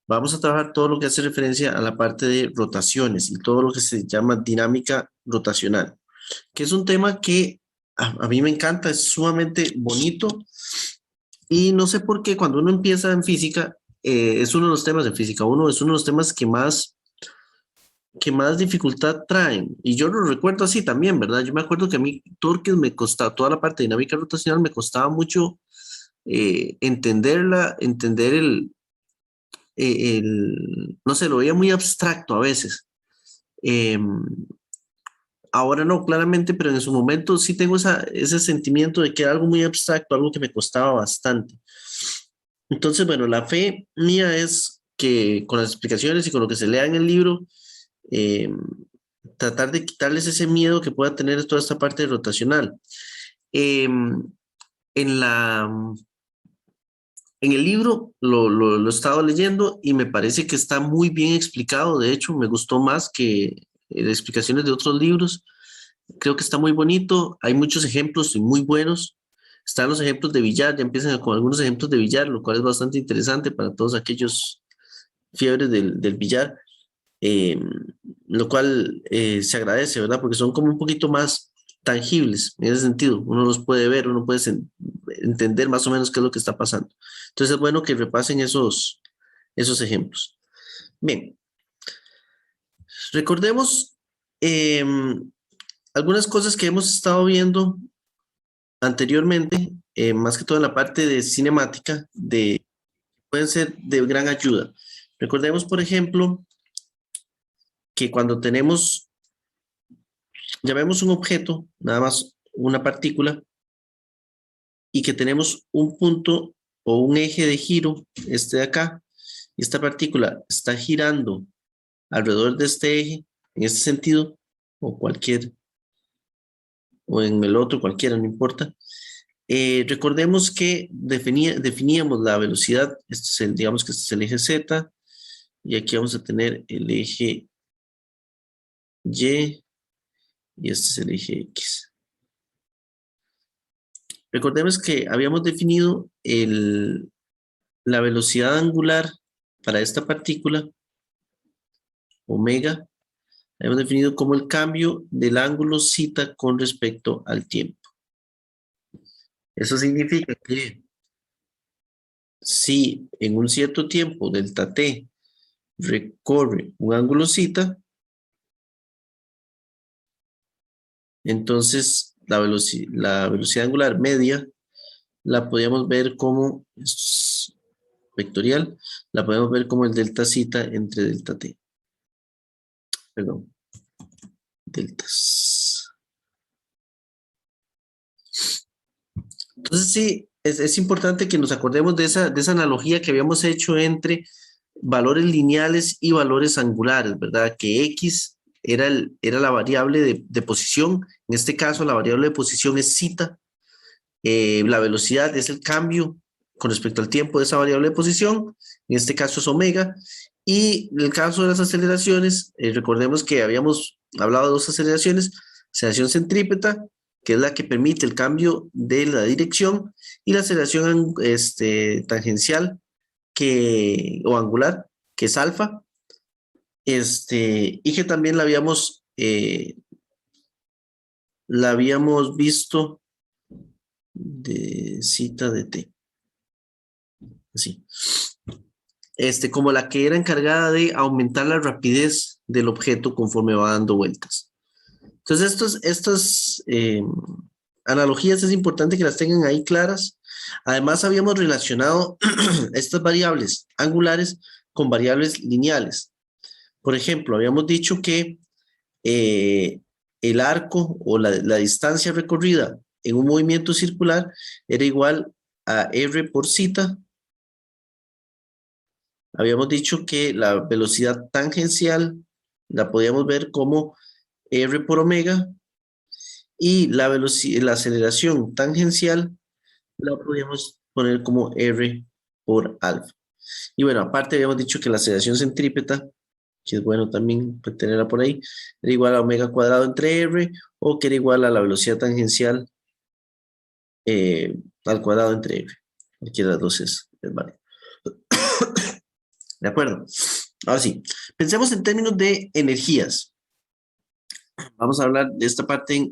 Vamos a trabajar todo lo que hace referencia a la parte de rotaciones y todo lo que se llama dinámica rotacional, que es un tema que a mí me encanta, es sumamente bonito y no sé por qué cuando uno empieza en física, es uno de los temas de física, uno es uno de los temas que más dificultad traen. Y yo lo recuerdo así también, ¿verdad? Yo me acuerdo que a mí Torques me costaba, toda la parte de dinámica rotacional me costaba mucho entenderla, entender no sé, lo veía muy abstracto a veces. Eh, Ahora no, claramente, pero en su momento sí tengo ese sentimiento de que era algo muy abstracto, algo que me costaba bastante. Entonces, bueno, la fe mía es que con las explicaciones y con lo que se lea en el libro, eh, tratar de quitarles ese miedo que pueda tener toda esta parte rotacional. Eh, en la, en el libro lo he estado leyendo y me parece que está muy bien explicado. De hecho, me gustó más que explicaciones de otros libros. Creo que está muy bonito. Hay muchos ejemplos y muy buenos. Están los ejemplos de billar, ya empiezan con algunos ejemplos de billar, lo cual es bastante interesante para todos aquellos fiebres del billar, eh, lo cual se agradece, ¿verdad? Porque son como un poquito más tangibles en ese sentido. Uno los puede ver, uno puede entender más o menos qué es lo que está pasando. Entonces es bueno que repasen esos ejemplos. Bien, recordemos eh, algunas cosas que hemos estado viendo anteriormente, más que todo en la parte de cinemática, pueden ser de gran ayuda. Recordemos, por ejemplo, que cuando llamemos un objeto, nada más una partícula, y que tenemos un punto o un eje de giro, este de acá, y esta partícula está girando alrededor de este eje, en este sentido, o o en el otro, cualquiera, no importa. Recordemos que definíamos la velocidad, digamos que este es el eje Z, y aquí vamos a tener el eje Y, y este es el eje X. Recordemos que habíamos definido la velocidad angular para esta partícula, omega, hemos definido como el cambio del ángulo zeta con respecto al tiempo. Eso significa que si en un cierto tiempo delta t recorre un ángulo zeta, entonces la velocidad angular media la podríamos ver como, esto es vectorial, la podemos ver como el delta zeta entre delta t. Perdón, deltas. Entonces sí, es importante que nos acordemos de esa analogía que habíamos hecho entre valores lineales y valores angulares, ¿verdad? Que X era la variable de posición, en este caso la variable de posición es zeta, la velocidad es el cambio con respecto al tiempo de esa variable de posición, en este caso es omega, y en el caso de las aceleraciones, recordemos que habíamos hablado de dos aceleraciones, aceleración centrípeta, que es la que permite el cambio de la dirección, y la aceleración tangencial o angular, que es alfa, y que también la habíamos visto de cita de t, así. Como la que era encargada de aumentar la rapidez del objeto conforme va dando vueltas. Entonces, estas analogías es importante que las tengan ahí claras. Además, habíamos relacionado estas variables angulares con variables lineales. Por ejemplo, habíamos dicho que eh, el arco o la distancia recorrida en un movimiento circular era igual a r por zeta. Habíamos dicho que la velocidad tangencial la podíamos ver como r por omega y la aceleración tangencial la podíamos poner como r por alfa. Y bueno, aparte habíamos dicho que la aceleración centrípeta, que es bueno también tenerla por ahí, era igual a omega cuadrado entre r o que era igual a la velocidad tangencial al cuadrado entre r. Cualquiera de las dos es válido. ¿De acuerdo? Ahora sí, pensemos en términos de energías. Vamos a hablar de esta parte en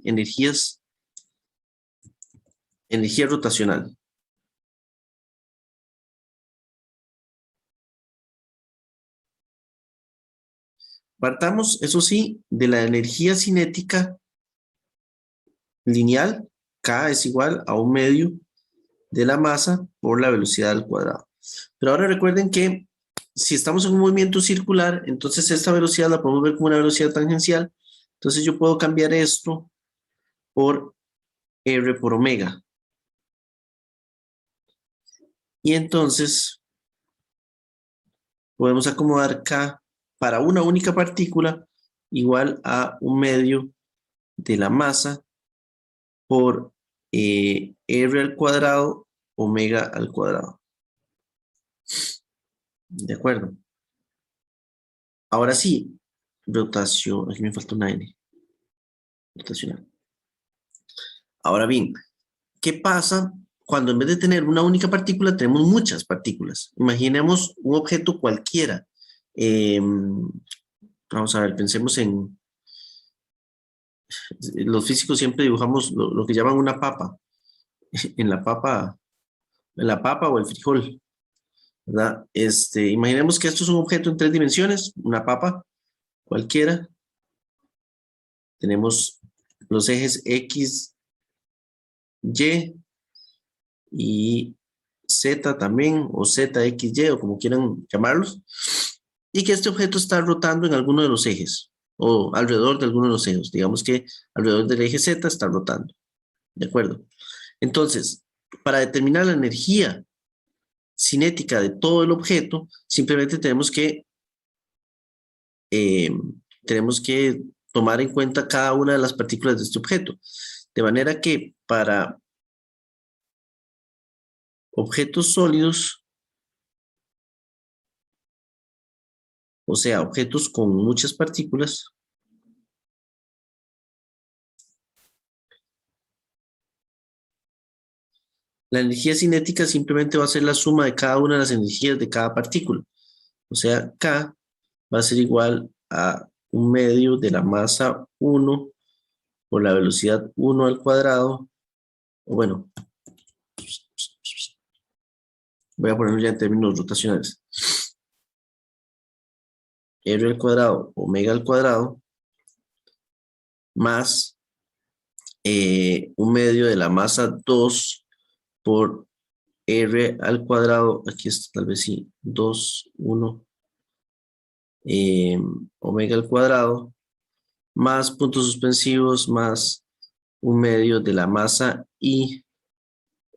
energía rotacional. Partamos, eso sí, de la energía cinética lineal. K es igual a 1/2 de la masa por la velocidad al cuadrado. Pero ahora recuerden que si estamos en un movimiento circular, entonces esta velocidad la podemos ver como una velocidad tangencial. Entonces yo puedo cambiar esto por R por omega. Y entonces podemos acomodar K para una única partícula igual a 1/2 de la masa por R al cuadrado, omega al cuadrado. ¿De acuerdo? Ahora sí, rotación, aquí me falta una N, rotacional. Ahora bien, ¿qué pasa cuando en vez de tener una única partícula tenemos muchas partículas? Imaginemos un objeto cualquiera. Vamos a ver, pensemos en... Los físicos siempre dibujamos lo que llaman una papa. En la papa o el frijol, ¿verdad? Imaginemos que esto es un objeto en 3 dimensiones, una papa cualquiera. Tenemos los ejes X, Y Z también, o ZXY, o como quieran llamarlos, y que este objeto está rotando en alguno de los ejes, o alrededor de alguno de los ejes. Digamos que alrededor del eje Z está rotando. ¿De acuerdo? Entonces, para determinar la energía cinética de todo el objeto, simplemente eh, tenemos que tomar en cuenta cada una de las partículas de este objeto. De manera que para objetos sólidos, o sea, objetos con muchas partículas, la energía cinética simplemente va a ser la suma de cada una de las energías de cada partícula. O sea, K va a ser igual a 1/2 de la masa 1 por la velocidad 1 al cuadrado. O bueno, voy a ponerlo ya en términos rotacionales. R al cuadrado, omega al cuadrado, más 1/2 de la masa 2 por R al cuadrado. Aquí está, tal vez sí, 2, 1, omega al cuadrado, más puntos suspensivos, más 1/2 de la masa I,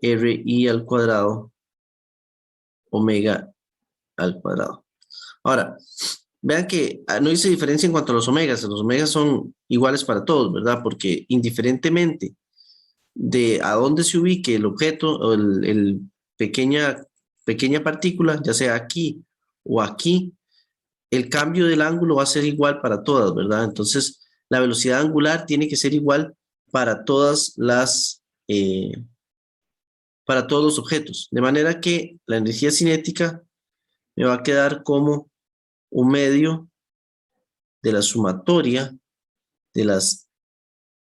RI al cuadrado, omega al cuadrado. Ahora, vean que no hice diferencia en cuanto a los omegas son iguales para todos, ¿verdad? Porque indiferentemente de a dónde se ubique el objeto o el pequeña partícula, ya sea aquí o aquí, el cambio del ángulo va a ser igual para todas, ¿verdad? Entonces, la velocidad angular tiene que ser igual para para todos los objetos. De manera que la energía cinética me va a quedar como 1/2 de la sumatoria de las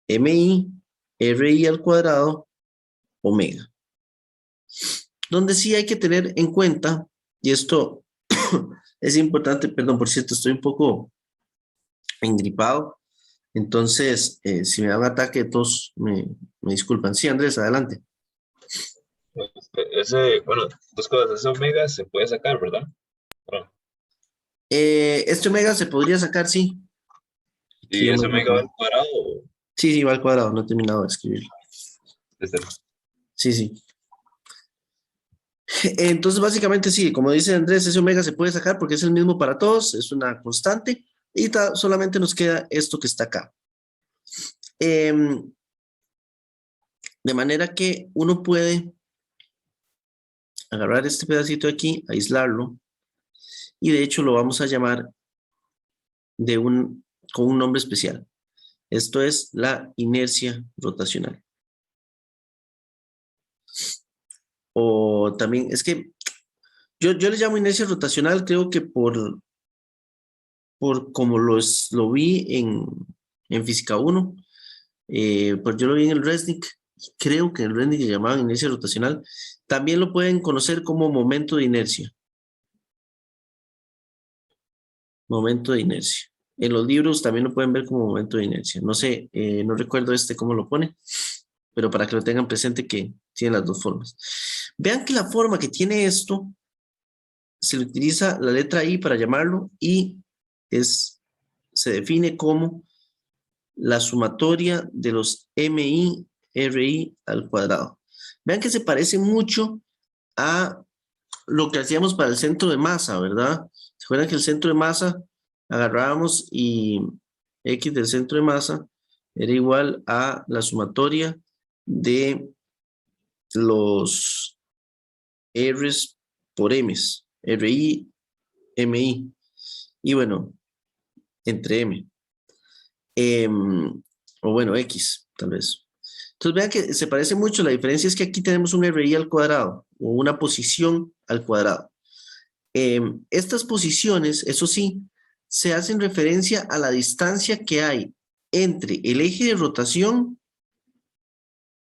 MI, RI al cuadrado, omega. Donde sí hay que tener en cuenta, y esto es importante, perdón, por cierto, estoy un poco engripado, entonces si me da un ataque de tos, me disculpan. Sí, Andrés, adelante. Bueno, dos cosas, ese omega se puede sacar, ¿verdad? Bueno, Este omega se podría sacar, sí. Aquí y ese vamos omega va al cuadrado Sí, sí, va al cuadrado, no he terminado de escribirlo. desde el... Sí, sí. Entonces, básicamente sí, como dice Andrés, ese omega se puede sacar porque es el mismo para todos, es una constante, y solamente nos queda esto que está acá. De manera que uno puede agarrar este pedacito de aquí, aislarlo, y de hecho lo vamos a llamar con un nombre especial. Esto es la inercia rotacional. O también, es que Yo le llamo inercia rotacional, creo que por como lo vi en Física 1, pues yo lo vi en el Resnick, creo que en el Resnick le llamaban inercia rotacional. También lo pueden conocer como momento de inercia. Momento de inercia. En los libros también lo pueden ver como momento de inercia. No sé, no recuerdo cómo lo pone, pero para que lo tengan presente que tiene las dos formas. Vean que la forma que tiene esto, se le utiliza la letra I para llamarlo y se define como la sumatoria de los MI, RI al cuadrado. Vean que se parece mucho a lo que hacíamos para el centro de masa, ¿verdad? ¿Se acuerdan que el centro de masa agarrábamos y X del centro de masa era igual a la sumatoria de los R's por M's, RI, MI, y bueno, entre M. O bueno, X, tal vez. Entonces vean que se parece mucho. La diferencia es que aquí tenemos un RI al cuadrado o una posición al cuadrado. Estas posiciones, eso sí, se hacen referencia a la distancia que hay entre el eje de rotación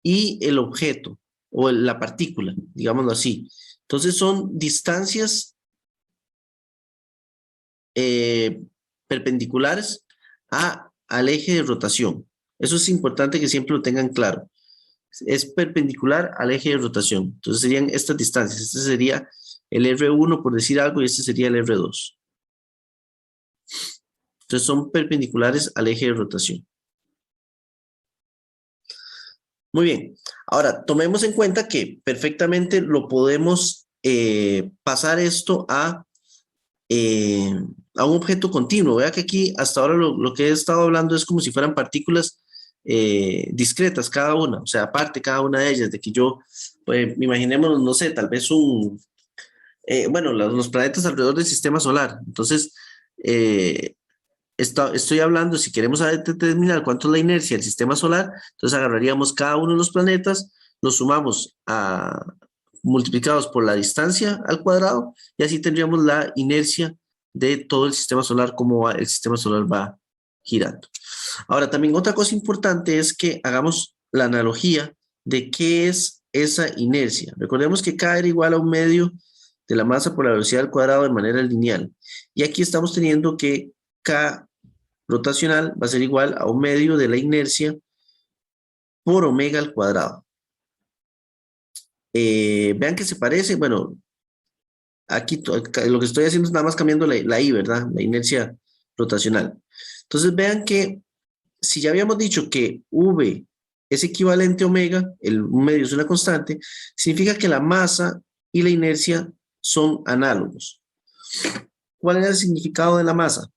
y el objeto o la partícula, digámoslo así. Entonces son distancias perpendiculares al eje de rotación. Eso es importante que siempre lo tengan claro. Es perpendicular al eje de rotación. Entonces serían estas distancias. Este sería el R1 por decir algo y este sería el R2. Entonces son perpendiculares al eje de rotación. Muy bien. Ahora, tomemos en cuenta que perfectamente lo podemos pasar esto a un objeto continuo. Vea que aquí hasta ahora lo que he estado hablando es como si fueran partículas discretas cada una, o sea, aparte cada una de ellas, de que yo, pues, imaginémonos, no sé, tal vez bueno, los planetas alrededor del sistema solar. Entonces, estoy hablando, si queremos determinar cuánto es la inercia del sistema solar, entonces agarraríamos cada uno de los planetas, los sumamos multiplicados por la distancia al cuadrado y así tendríamos la inercia de todo el sistema solar, cómo el sistema solar va girando. Ahora, también otra cosa importante es que hagamos la analogía de qué es esa inercia. Recordemos que K era igual a un medio de la masa por la velocidad al cuadrado de manera lineal. Y aquí estamos teniendo que K rotacional va a ser igual a un medio de la inercia por omega al cuadrado. Vean que se parece, bueno, aquí lo que estoy haciendo es nada más cambiando la I, ¿verdad? La inercia rotacional. Entonces vean que si ya habíamos dicho que V es equivalente a omega, un medio es una constante, significa que la masa y la inercia son análogos. ¿Cuál es el significado de la masa?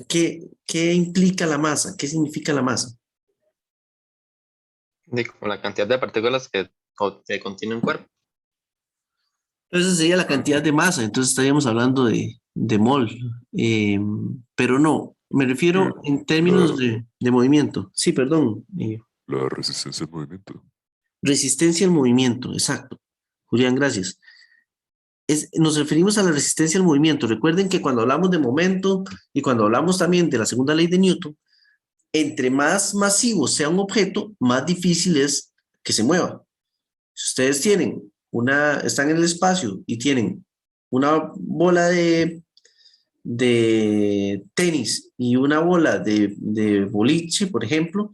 ¿Qué implica la masa? ¿Qué significa la masa? Con la cantidad de partículas que contiene un cuerpo. Entonces sería la cantidad de masa, entonces estaríamos hablando de mol, pero no, me refiero en términos de movimiento. Sí, perdón. La resistencia al movimiento. Resistencia al movimiento, exacto. Julián, gracias. Nos referimos a la resistencia al movimiento. Recuerden que cuando hablamos de momento y cuando hablamos también de la segunda ley de Newton, entre más masivo sea un objeto, más difícil es que se mueva. Si ustedes están en el espacio y tienen una bola de tenis y una bola de boliche, por ejemplo,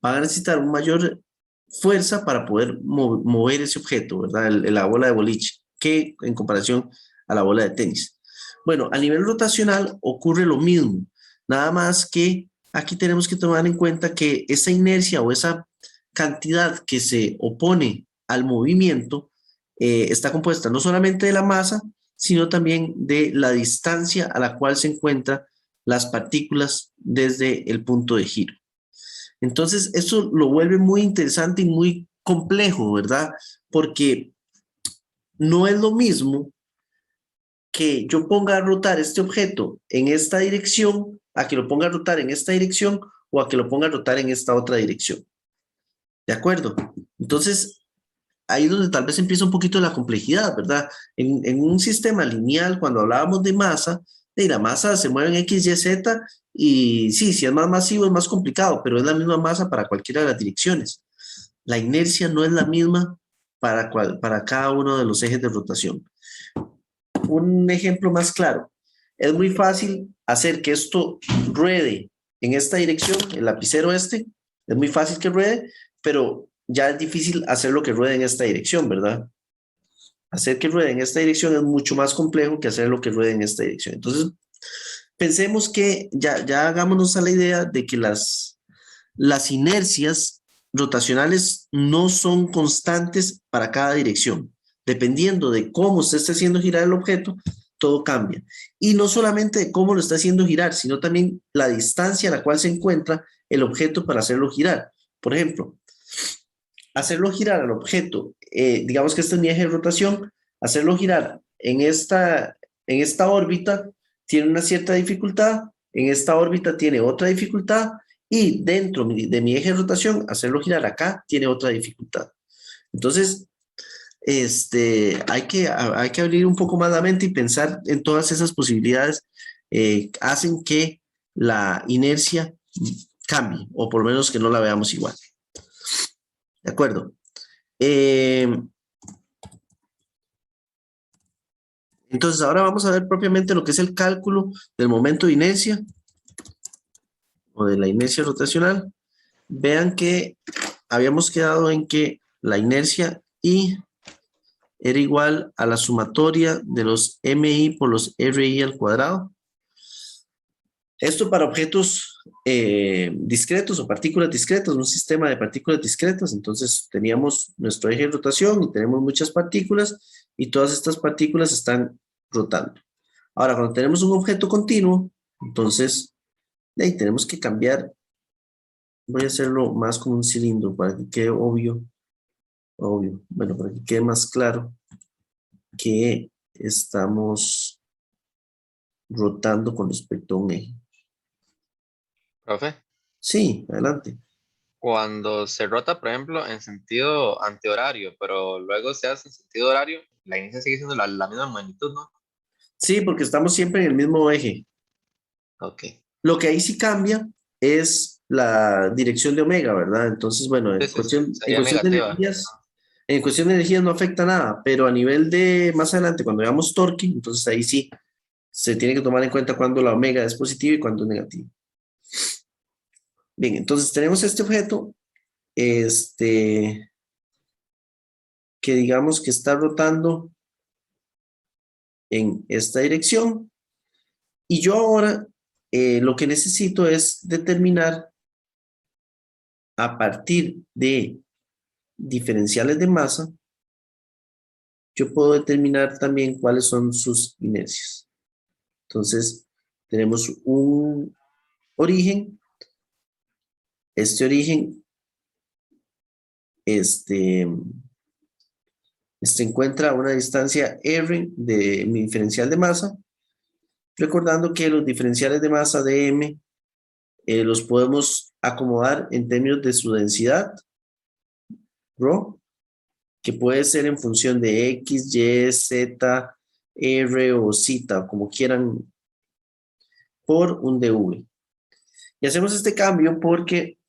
van a necesitar una mayor fuerza para poder mover ese objeto, ¿verdad? La bola de boliche, que en comparación a la bola de tenis. Bueno, a nivel rotacional ocurre lo mismo, nada más que aquí tenemos que tomar en cuenta que esa inercia o esa cantidad que se opone al movimiento está compuesta no solamente de la masa, sino también de la distancia a la cual se encuentran las partículas desde el punto de giro. Entonces, eso lo vuelve muy interesante y muy complejo, ¿verdad? Porque no es lo mismo que yo ponga a rotar este objeto en esta dirección, a que lo ponga a rotar en esta dirección o a que lo ponga a rotar en esta otra dirección. ¿De acuerdo? Entonces, ahí es donde tal vez empieza un poquito la complejidad, ¿verdad? En un sistema lineal, cuando hablábamos de masa, la masa se mueve en X, Y, Z, y sí, si es más masivo es más complicado, pero es la misma masa para cualquiera de las direcciones. La inercia no es la misma para cada uno de los ejes de rotación. Un ejemplo más claro, es muy fácil hacer que esto ruede en esta dirección, el lapicero este, es muy fácil que ruede, pero ya es difícil hacerlo que ruede en esta dirección, ¿verdad? Hacer que ruede en esta dirección es mucho más complejo que hacerlo que ruede en esta dirección. Entonces, pensemos que ya hagámonos a la idea de que las inercias rotacionales no son constantes para cada dirección. Dependiendo de cómo usted esté haciendo girar el objeto, todo cambia. Y no solamente de cómo lo está haciendo girar, sino también la distancia a la cual se encuentra el objeto para hacerlo girar. Por ejemplo, hacerlo girar al objeto, digamos que este es mi eje de rotación, hacerlo girar en esta órbita tiene una cierta dificultad, en esta órbita tiene otra dificultad, y dentro de mi eje de rotación, hacerlo girar acá tiene otra dificultad. Entonces, hay que abrir un poco más la mente y pensar en todas esas posibilidades, hacen que la inercia cambie, o por lo menos que no la veamos igual. ¿De acuerdo? Entonces, ahora vamos a ver propiamente lo que es el cálculo del momento de inercia o de la inercia rotacional. Vean que habíamos quedado en que la inercia I era igual a la sumatoria de los MI por los RI al cuadrado. Esto para objetos discretos o partículas discretas, un sistema de partículas discretas. Entonces teníamos nuestro eje de rotación y tenemos muchas partículas y todas estas partículas están rotando. Ahora, cuando tenemos un objeto continuo, entonces ahí tenemos que cambiar. Voy a hacerlo más como un cilindro para que quede obvio. Bueno, para que quede más claro que estamos rotando con respecto a un eje. Profe, Sí, adelante. cuando se rota, por ejemplo, en sentido antihorario, pero luego se hace en sentido horario, la inercia sigue siendo la misma magnitud, ¿no? Sí, porque estamos siempre en el mismo eje. Ok. Lo que ahí sí cambia es la dirección de omega, ¿verdad? Entonces, bueno, Sí, sí, sí. en Sería cuestión de negativa. energías, en cuestión de energías no afecta nada, pero a nivel de más adelante, cuando veamos torque, entonces ahí sí se tiene que tomar en cuenta cuando la omega es positiva y cuando es negativa. Bien, entonces tenemos este objeto, que digamos que está rotando en esta dirección, y yo ahora lo que necesito es determinar a partir de diferenciales de masa, yo puedo determinar también cuáles son sus inercias. Entonces, tenemos un origen. Este origen encuentra una distancia R de mi diferencial de masa, recordando que los diferenciales de masa de M los podemos acomodar en términos de su densidad, ρ, que puede ser en función de X, Y, Z, R o Z, como quieran, por un dV. Y hacemos este cambio porque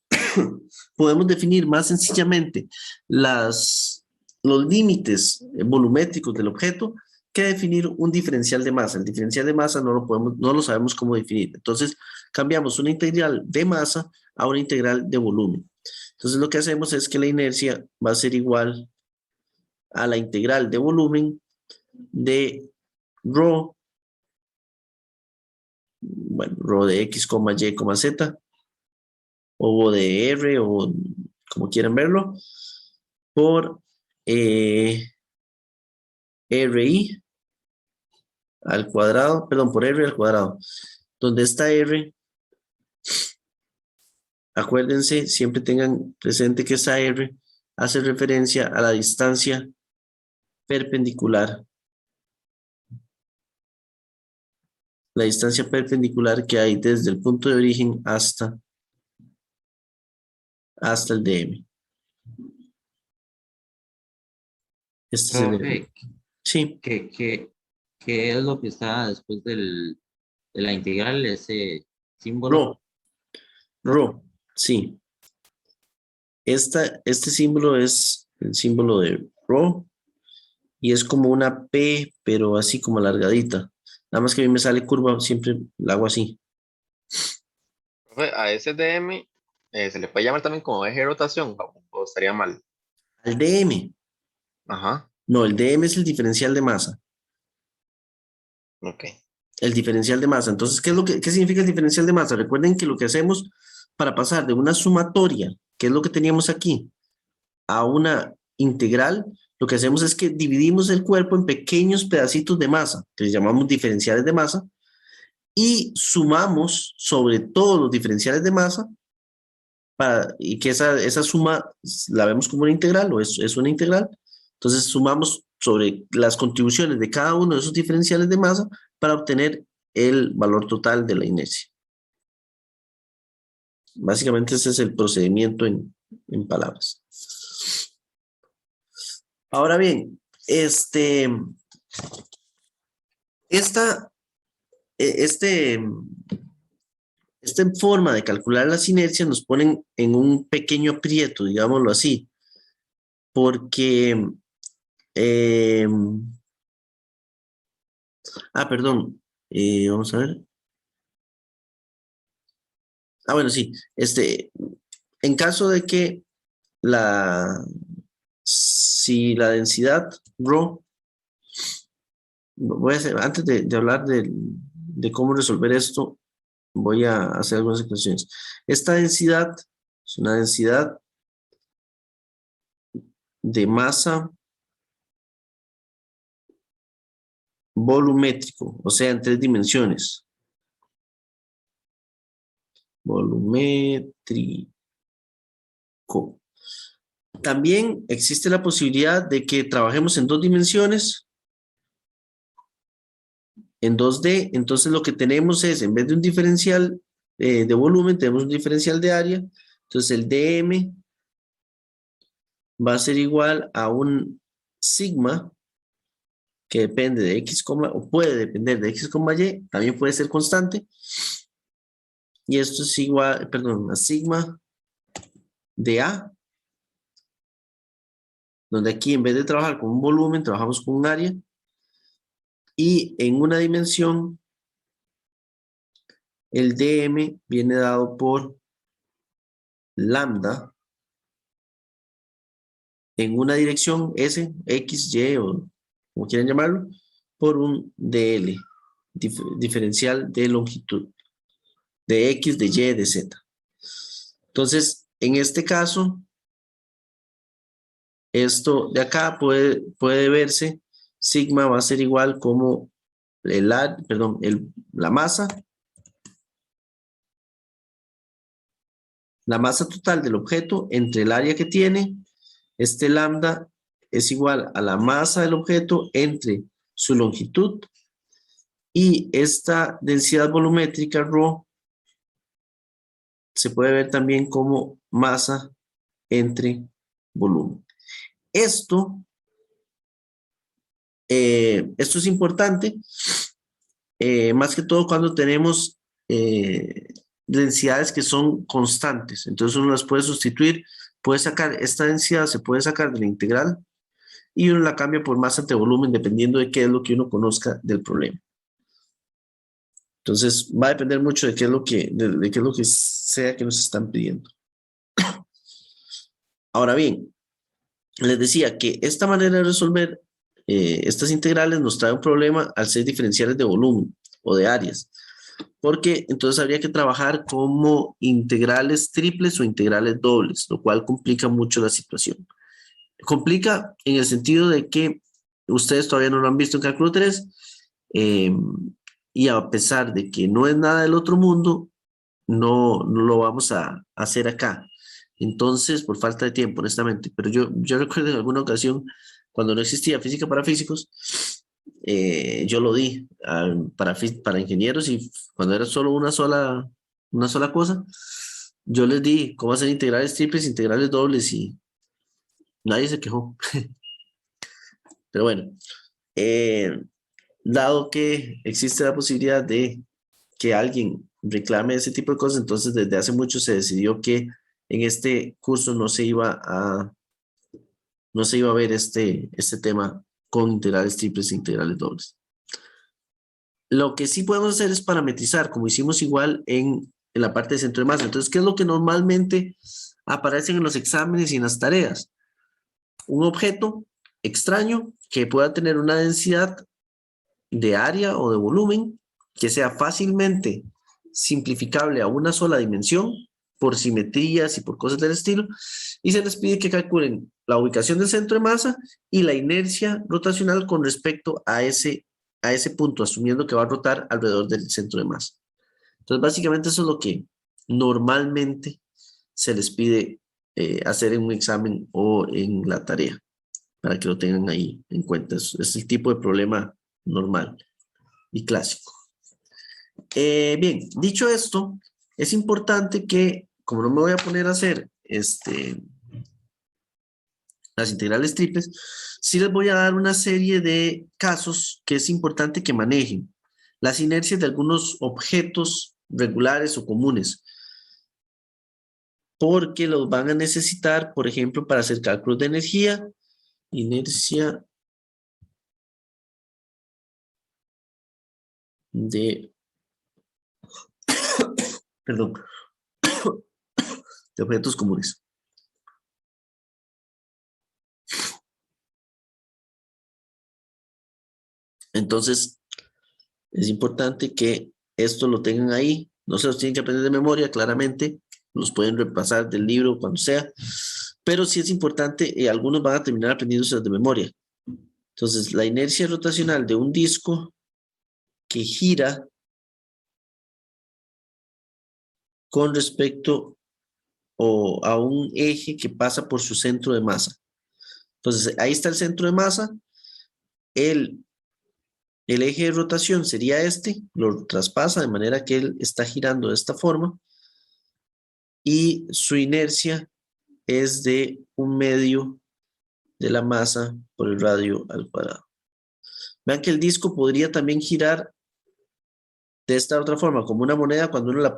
podemos definir más sencillamente los límites volumétricos del objeto que definir un diferencial de masa. El diferencial de masa no lo sabemos cómo definir. Entonces, cambiamos una integral de masa a una integral de volumen. Entonces, lo que hacemos es que la inercia va a ser igual a la integral de volumen de ρ, bueno, ρ de x, y, z, o de r, o como quieran verlo, por RI al cuadrado, perdón, por R al cuadrado. Donde está R, acuérdense, siempre tengan presente que esa R hace referencia a la distancia perpendicular. La distancia perpendicular que hay desde el punto de origen hasta el DM. Este es el M. Profe, Sí, ¿qué es lo que está después de la integral, ese símbolo? Rho, sí. Este símbolo es el símbolo de Rho y es como una P, pero así como alargadita. Nada más que a mí me sale curva, siempre la hago así. Profe, a ese DM se le puede llamar también como eje de rotación, o estaría mal. Al DM. Ajá, No, el DM es el diferencial de masa. ok. El diferencial de masa. Entonces, ¿qué significa el diferencial de masa? Recuerden que lo que hacemos para pasar de una sumatoria, que es lo que teníamos aquí, a una integral, lo que hacemos es que dividimos el cuerpo en pequeños pedacitos de masa, que les llamamos diferenciales de masa, y sumamos sobre todos los diferenciales de masa, y que esa suma la vemos como una integral, o es una integral. Entonces sumamos sobre las contribuciones de cada uno de esos diferenciales de masa para obtener el valor total de la inercia. Básicamente ese es el procedimiento en palabras. Ahora bien, esta forma de calcular las inercias nos ponen en un pequeño aprieto, digámoslo así, porque, perdón, vamos a ver. Bueno, sí, en caso de que si la densidad ρ, voy a hacer, antes de hablar de cómo resolver esto, voy a hacer algunas expresiones. Esta densidad es una densidad de masa volumétrico, o sea, en 3 dimensiones. Volumétrico. También existe la posibilidad de que trabajemos en 2 dimensiones, en 2D. Entonces lo que tenemos es, en vez de un diferencial de volumen, tenemos un diferencial de área. Entonces el dm va a ser igual a un sigma que depende de x, o puede depender de x, y, también puede ser constante. Y esto es igual, perdón, a sigma de A, donde aquí en vez de trabajar con un volumen, trabajamos con un área. Y en una dimensión, el dm viene dado por lambda en una dirección S, X, Y o como quieran llamarlo, por un dl, diferencial de longitud, de X, de Y, de Z. Entonces, en este caso, esto de acá puede verse, sigma va a ser igual como la masa total del objeto entre el área que tiene. Este lambda es igual a la masa del objeto entre su longitud, y esta densidad volumétrica ρ se puede ver también como masa entre volumen. Esto es importante, más que todo cuando tenemos densidades que son constantes. Entonces uno las puede sustituir, puede sacar esta densidad, se puede sacar de la integral y uno la cambia por masa entre volumen dependiendo de qué es lo que uno conozca del problema. Entonces va a depender mucho de qué es lo que sea que nos están pidiendo. Ahora bien, les decía que esta manera de resolver estas integrales nos trae un problema al ser diferenciales de volumen o de áreas, porque entonces habría que trabajar como integrales triples o integrales dobles, lo cual complica mucho la situación. Complica en el sentido de que ustedes todavía no lo han visto en cálculo 3, y a pesar de que no es nada del otro mundo, no lo vamos a hacer acá. Entonces, por falta de tiempo, honestamente. Pero yo recuerdo en alguna ocasión, cuando no existía física para físicos, yo lo di para ingenieros, y cuando era solo una sola cosa, yo les di cómo hacer integrales triples, integrales dobles, y nadie se quejó. Pero bueno, dado que existe la posibilidad de que alguien reclame ese tipo de cosas, entonces desde hace mucho se decidió que en este curso no se iba a ver este tema con integrales triples e integrales dobles. Lo que sí podemos hacer es parametrizar, como hicimos igual en la parte de centro de masa. Entonces, ¿qué es lo que normalmente aparece en los exámenes y en las tareas? Un objeto extraño que pueda tener una densidad de área o de volumen que sea fácilmente simplificable a una sola dimensión por simetrías y por cosas del estilo, y se les pide que calculen la ubicación del centro de masa y la inercia rotacional con respecto a ese punto, asumiendo que va a rotar alrededor del centro de masa. Entonces, básicamente eso es lo que normalmente se les pide hacer en un examen o en la tarea, para que lo tengan ahí en cuenta. Es el tipo de problema normal y clásico. Bien, dicho esto, es importante que, como no me voy a poner a hacer las integrales triples, sí les voy a dar una serie de casos que es importante que manejen. Las inercias de algunos objetos regulares o comunes, porque los van a necesitar, por ejemplo, para hacer cálculos de energía, inercia de, perdón, de objetos comunes. Entonces, es importante que esto lo tengan ahí. No se los tienen que aprender de memoria, claramente. Los pueden repasar del libro cuando sea. Pero sí es importante, algunos van a terminar aprendiéndose de memoria. Entonces, la inercia rotacional de un disco que gira con respecto a un eje que pasa por su centro de masa. Entonces, ahí está el centro de masa. El eje de rotación sería lo traspasa de manera que él está girando de esta forma y su inercia es de 1/2 de la masa por el radio al cuadrado. Vean que el disco podría también girar de esta otra forma, como una moneda cuando uno le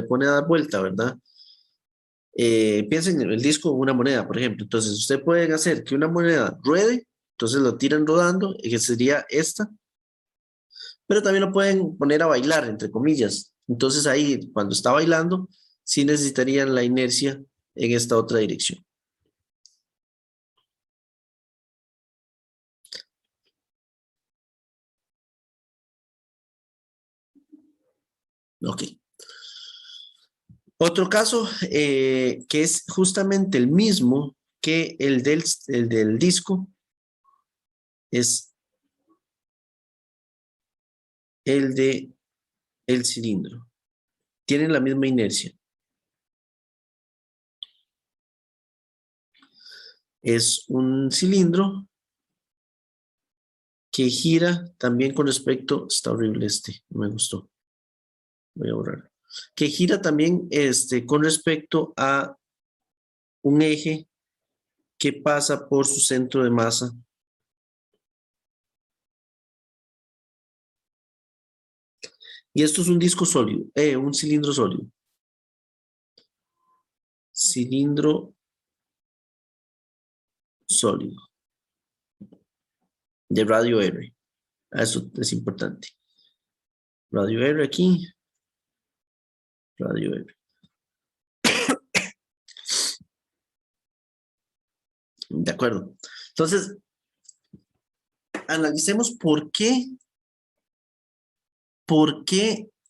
pone a dar vuelta, ¿verdad? Piensen en el disco como una moneda, por ejemplo. Entonces, ustedes pueden hacer que una moneda ruede, entonces lo tiran rodando, que sería esta, pero también lo pueden poner a bailar, entre comillas. Entonces ahí, cuando está bailando, sí necesitarían la inercia en esta otra dirección. Ok. Otro caso que es justamente el mismo que el del disco es el de el cilindro. Tienen la misma inercia. Es un cilindro que gira también con respecto, está horrible no me gustó. Voy a borrar. Que gira también con respecto a un eje que pasa por su centro de masa. Y esto es un disco sólido, un cilindro sólido. Cilindro sólido de radio R. Eso es importante. Radio R aquí. Radio R. De acuerdo. Entonces, analicemos por qué,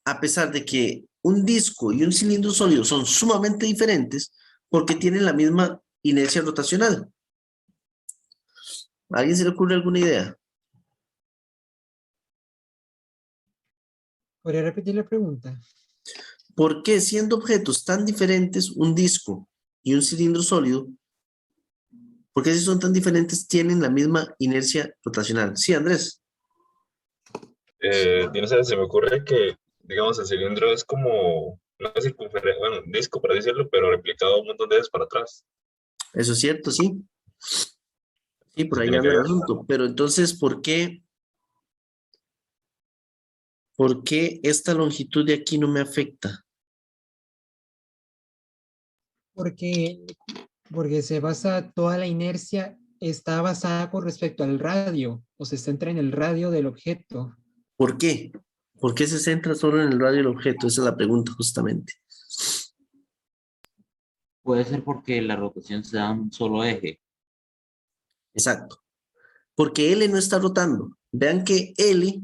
a pesar de que un disco y un cilindro sólido son sumamente diferentes, porque tienen la misma inercia rotacional. ¿A alguien se le ocurre alguna idea? ¿Podría repetir la pregunta? ¿Por qué, siendo objetos tan diferentes, un disco y un cilindro sólido, por qué si son tan diferentes tienen la misma inercia rotacional? Sí, Andrés. No sé, se me ocurre que, digamos, el cilindro es como una circunferencia, bueno, un disco, para decirlo, pero replicado un montón de veces para atrás. Eso es cierto, sí. Sí, por Se ahí tiene que anda el ver. asunto. Pero entonces, ¿por qué esta longitud de aquí no me afecta? Porque, porque se basa, toda la inercia está basada con respecto al radio, o se centra en el radio del objeto. ¿Por qué? ¿Por qué se centra solo en el radio del objeto? Esa es la pregunta justamente. Puede ser porque la rotación se da en un solo eje. Exacto. Porque L no está rotando. Vean que L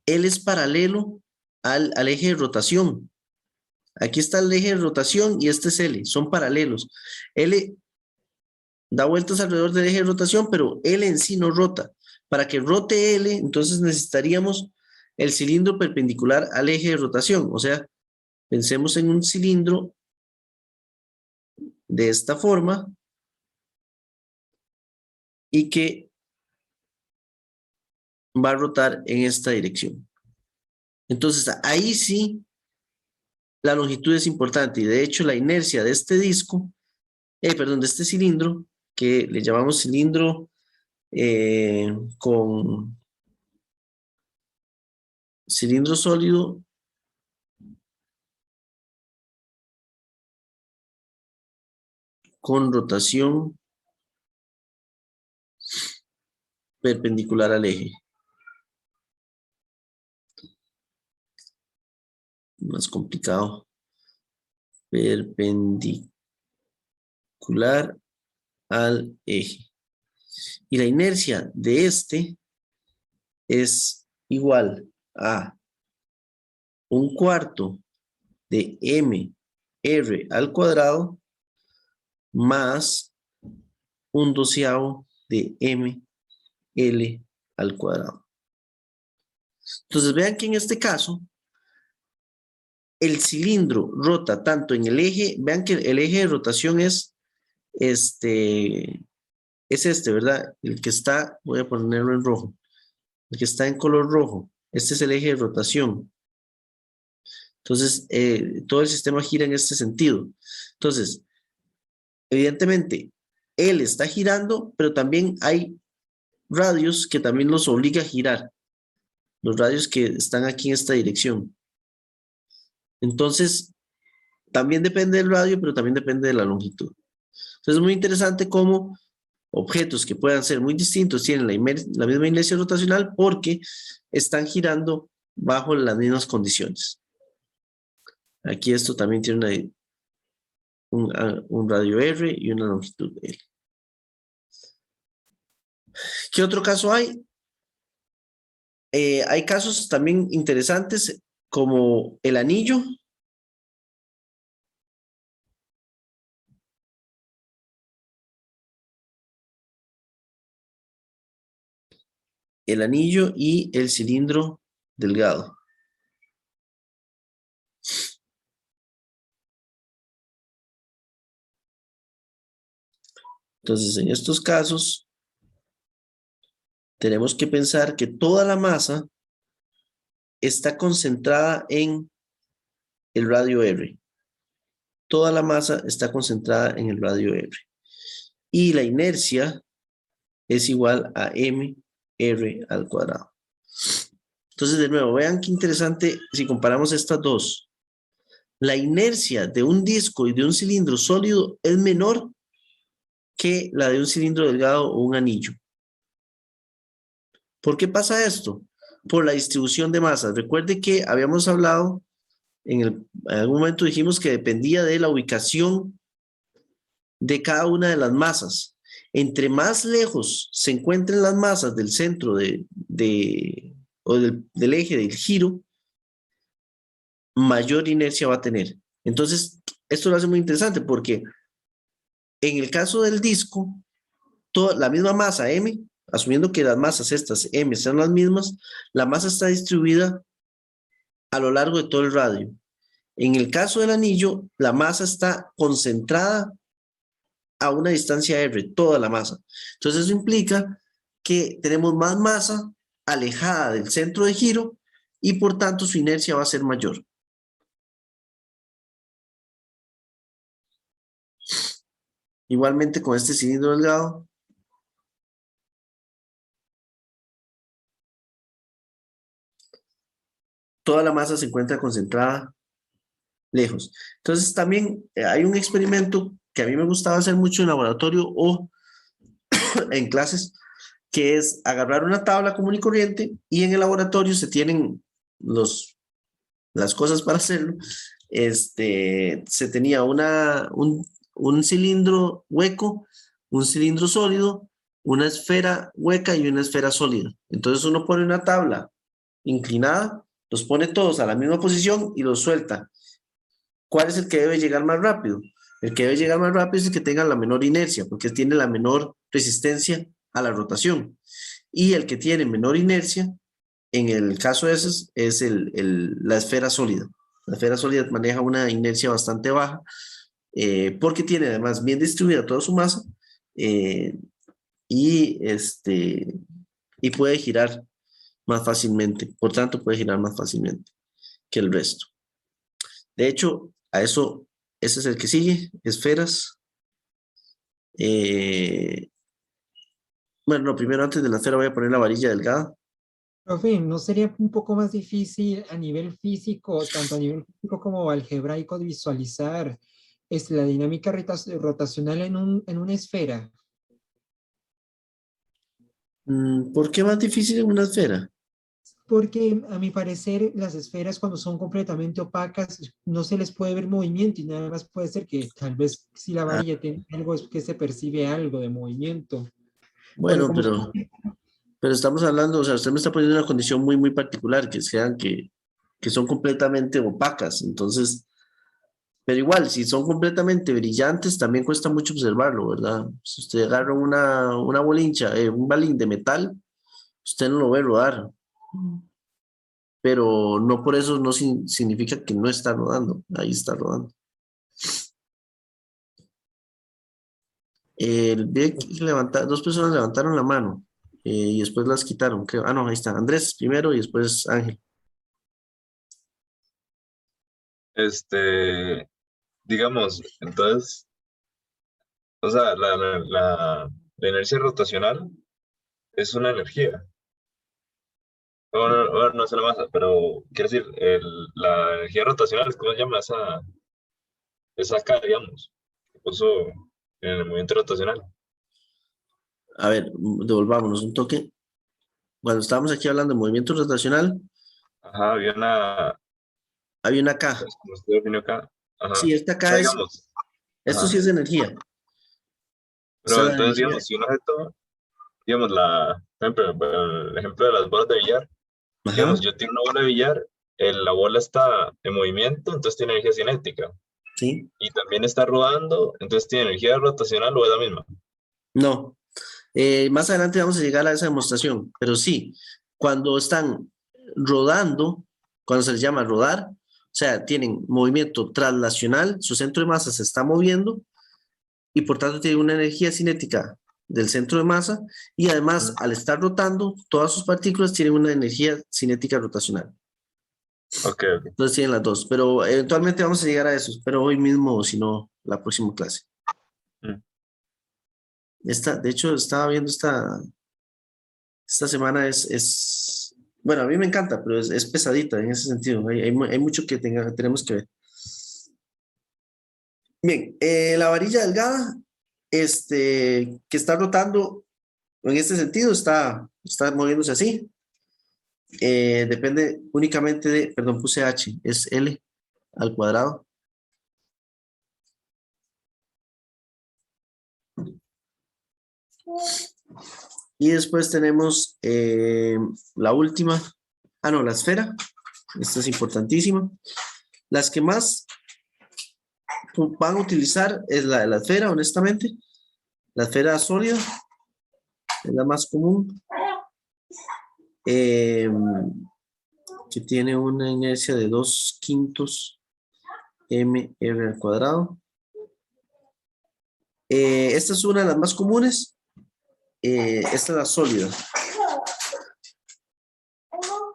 es paralelo al eje de rotación. Aquí está el eje de rotación y este es L. Son paralelos. L da vueltas alrededor del eje de rotación, pero L en sí no rota. Para que rote L, entonces necesitaríamos el cilindro perpendicular al eje de rotación. O sea, pensemos en un cilindro de esta forma y que va a rotar en esta dirección. Entonces, ahí sí, la longitud es importante y de hecho la inercia de este disco, perdón, de este cilindro, que le llamamos cilindro con cilindro sólido, con rotación perpendicular al eje. Más complicado. Perpendicular al eje. Y la inercia de este es igual a 1/4 de mr al cuadrado más 1/12 de ml al cuadrado. Entonces vean que en este caso el cilindro rota tanto en el eje, vean que el eje de rotación es este, ¿verdad? El que está, voy a ponerlo en rojo, el que está en color rojo, este es el eje de rotación. Entonces, todo el sistema gira en este sentido. Entonces, evidentemente, él está girando, pero también hay radios que también los obliga a girar. Los radios que están aquí en esta dirección. Entonces, también depende del radio, pero también depende de la longitud. Entonces, es muy interesante cómo objetos que puedan ser muy distintos tienen la misma inercia rotacional porque están girando bajo las mismas condiciones. Aquí esto también tiene un radio R y una longitud L. ¿Qué otro caso hay? Hay casos también interesantes como el anillo. El anillo y el cilindro delgado. Entonces, en estos casos, tenemos que pensar que toda la masa está concentrada en el radio R. Toda la masa está concentrada en el radio R. Y la inercia es igual a mr al cuadrado. Entonces, de nuevo, vean qué interesante si comparamos estas dos. La inercia de un disco y de un cilindro sólido es menor que la de un cilindro delgado o un anillo. ¿Por qué pasa esto? Por la distribución de masas. Recuerde que habíamos hablado, en algún momento dijimos que dependía de la ubicación de cada una de las masas. Entre más lejos se encuentren las masas del centro o del eje del giro, mayor inercia va a tener. Entonces, esto lo hace muy interesante porque en el caso del disco, la misma masa M, asumiendo que las masas estas M sean las mismas, la masa está distribuida a lo largo de todo el radio. En el caso del anillo, la masa está concentrada a una distancia R, toda la masa. Entonces eso implica que tenemos más masa alejada del centro de giro y por tanto su inercia va a ser mayor. Igualmente con este cilindro delgado, toda la masa se encuentra concentrada lejos. Entonces también hay un experimento que a mí me gustaba hacer mucho en laboratorio o en clases, que es agarrar una tabla común y corriente y en el laboratorio se tienen las cosas para hacerlo. Se tenía un cilindro hueco, un cilindro sólido, una esfera hueca y una esfera sólida. Entonces uno pone una tabla inclinada, los pone todos a la misma posición y los suelta. ¿Cuál es el que debe llegar más rápido? El que debe llegar más rápido es el que tenga la menor inercia, porque tiene la menor resistencia a la rotación. Y el que tiene menor inercia, en el caso de esos, es la esfera sólida. La esfera sólida maneja una inercia bastante baja, porque tiene además bien distribuida toda su masa, y, y puede girar más fácilmente. Por tanto, puede girar más fácilmente que el resto. De hecho, ese es el que sigue, esferas. Bueno, no, primero antes de la esfera voy a poner la varilla delgada. Profe, ¿no sería un poco más difícil a nivel físico, tanto a nivel físico como algebraico, de visualizar la dinámica rotacional en una esfera? ¿Por qué más difícil en una esfera? Porque a mi parecer las esferas cuando son completamente opacas no se les puede ver movimiento y nada más puede ser que tal vez si la Ah, varilla tiene algo es que se percibe algo de movimiento. Porque bueno, como pero estamos hablando, o sea, usted me está poniendo una condición muy, muy particular, que son completamente opacas. Entonces, pero igual, si son completamente brillantes, también cuesta mucho observarlo, ¿verdad? Si usted agarra una bolincha, un balín de metal, usted no lo ve rodar, pero no por eso no significa que no está rodando, ahí está rodando. Vi que dos personas levantaron la mano, y después las quitaron, creo. Ah, no, ahí está. Andrés primero y después Ángel. Digamos, entonces, o sea, la inercia rotacional es una energía. Bueno, no es una masa, pero quiero decir, la energía rotacional, ¿cómo se llama esa K, digamos, que puso en el movimiento rotacional? A ver, devolvámonos un toque. Cuando estábamos aquí hablando de movimiento rotacional, Ajá, había una, había una K. pues, como usted definió acá, ajá. Sí, esta O sea, K digamos, esto sí ajá. es energía. Esta es Pero la entonces, energía. digamos, si un objeto, digamos, por ejemplo, el ejemplo de las bolas de billar, Ajá, digamos, yo tengo una bola de billar, la bola está en movimiento, entonces tiene energía cinética. sí. Y también está rodando, entonces tiene energía rotacional o es la misma. No. Más adelante vamos a llegar a esa demostración, pero sí, cuando están rodando, cuando se les llama rodar, o sea, tienen movimiento traslacional, su centro de masa se está moviendo y por tanto tiene una energía cinética del centro de masa y además Mm. al estar rotando, todas sus partículas tienen una energía cinética rotacional. Ok, ok. Entonces tienen las dos, pero eventualmente vamos a llegar a esos, pero hoy mismo o si no, la próxima clase. Mm. De hecho, estaba viendo esta semana bueno, a mí me encanta, pero es pesadita en ese sentido. Hay mucho que tenemos que ver. Bien, la varilla delgada, que está rotando en este sentido, está moviéndose así. Depende únicamente perdón, puse H, es L al cuadrado. Y después tenemos la última, no, la esfera. Esta es importantísima. Las que más van a utilizar es la de la esfera, honestamente. La esfera sólida es la más común, que tiene una inercia de 2/5 mr al cuadrado. Esta es una de las más comunes. Esta es la sólida.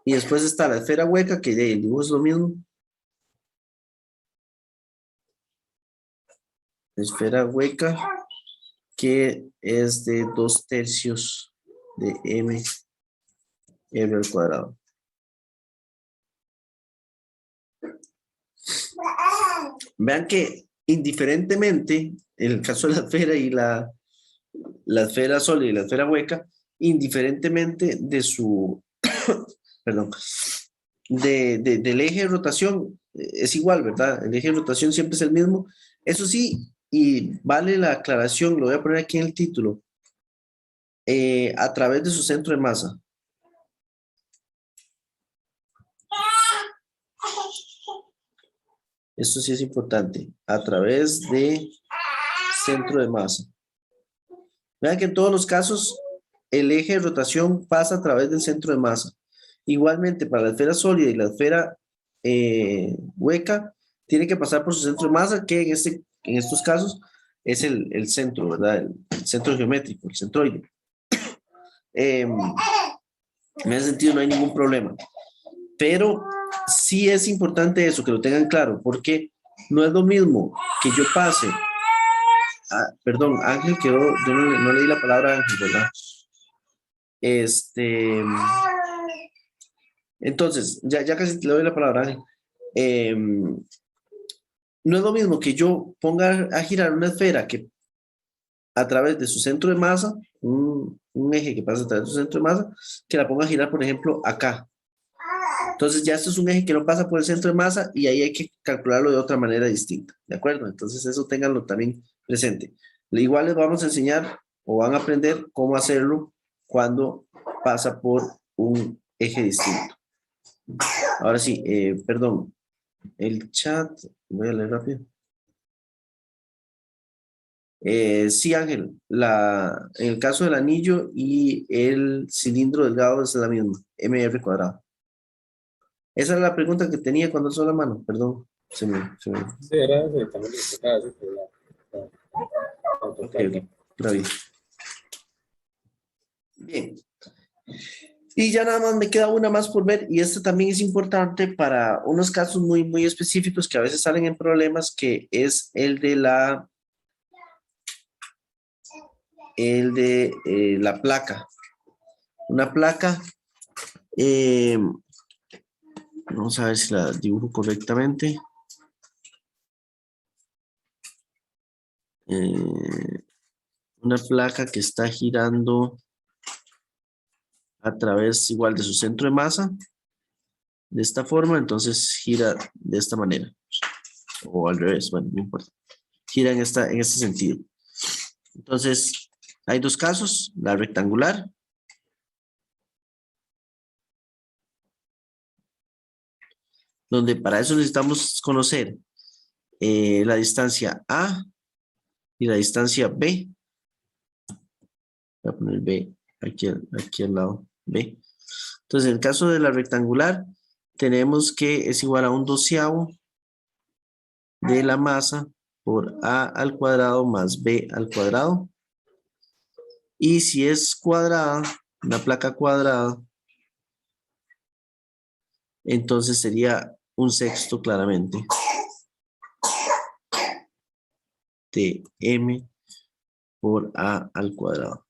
Y después está la esfera hueca, que el dibujo es lo mismo. La esfera hueca, que es de 2/3 de mr al cuadrado. Vean que indiferentemente, en el caso de la esfera y la esfera sólida y la esfera hueca, indiferentemente de su, perdón, del eje de rotación, es igual, ¿verdad? El eje de rotación siempre es el mismo. Eso sí, y vale la aclaración, lo voy a poner aquí en el título, a través de su centro de masa. Esto sí es importante, a través de centro de masa. Vean que en todos los casos el eje de rotación pasa a través del centro de masa. Igualmente para la esfera sólida y la esfera hueca, tiene que pasar por su centro de masa, que en estos casos es el centro, ¿verdad? El centro geométrico, el centroide. En ese sentido no hay ningún problema. Pero sí es importante eso, que lo tengan claro, porque no es lo mismo que yo pase. Perdón, Ángel quedó, yo no leí la palabra Ángel, ¿verdad? Entonces, ya casi le doy la palabra, Ángel. No es lo mismo que yo ponga a girar una esfera que a través de su centro de masa, un eje que pasa a través de su centro de masa, que la ponga a girar, por ejemplo, acá. Entonces ya esto es un eje que no pasa por el centro de masa y ahí hay que calcularlo de otra manera distinta, ¿de acuerdo? Entonces eso ténganlo también presente. Igual les vamos a enseñar o van a aprender cómo hacerlo cuando pasa por un eje distinto. Ahora sí, perdón, el chat, voy a leer rápido. Sí, Ángel, en el caso del anillo y el cilindro delgado es la misma, mr cuadrado. Esa era la pregunta que tenía cuando alzó la mano, perdón. Sí, era eso, también lo tocaba eso, Ok, bien. Bien. Y ya nada más me queda una más por ver, y esto también es importante para unos casos muy, muy específicos que a veces salen en problemas, que es el de la placa. Una placa, vamos a ver si la dibujo correctamente. Una placa que está girando a través igual de su centro de masa, de esta forma, entonces gira de esta manera, o al revés, bueno, no importa. Gira en este sentido. Entonces, hay dos casos, la rectangular, donde para eso necesitamos conocer la distancia A y la distancia B. Voy a poner B aquí al lado, B. Entonces, en el caso de la rectangular, tenemos que es igual a 1/12 de la masa por A al cuadrado más B al cuadrado. Y si es cuadrada, una placa cuadrada, entonces sería 1/6 claramente de M por A al cuadrado.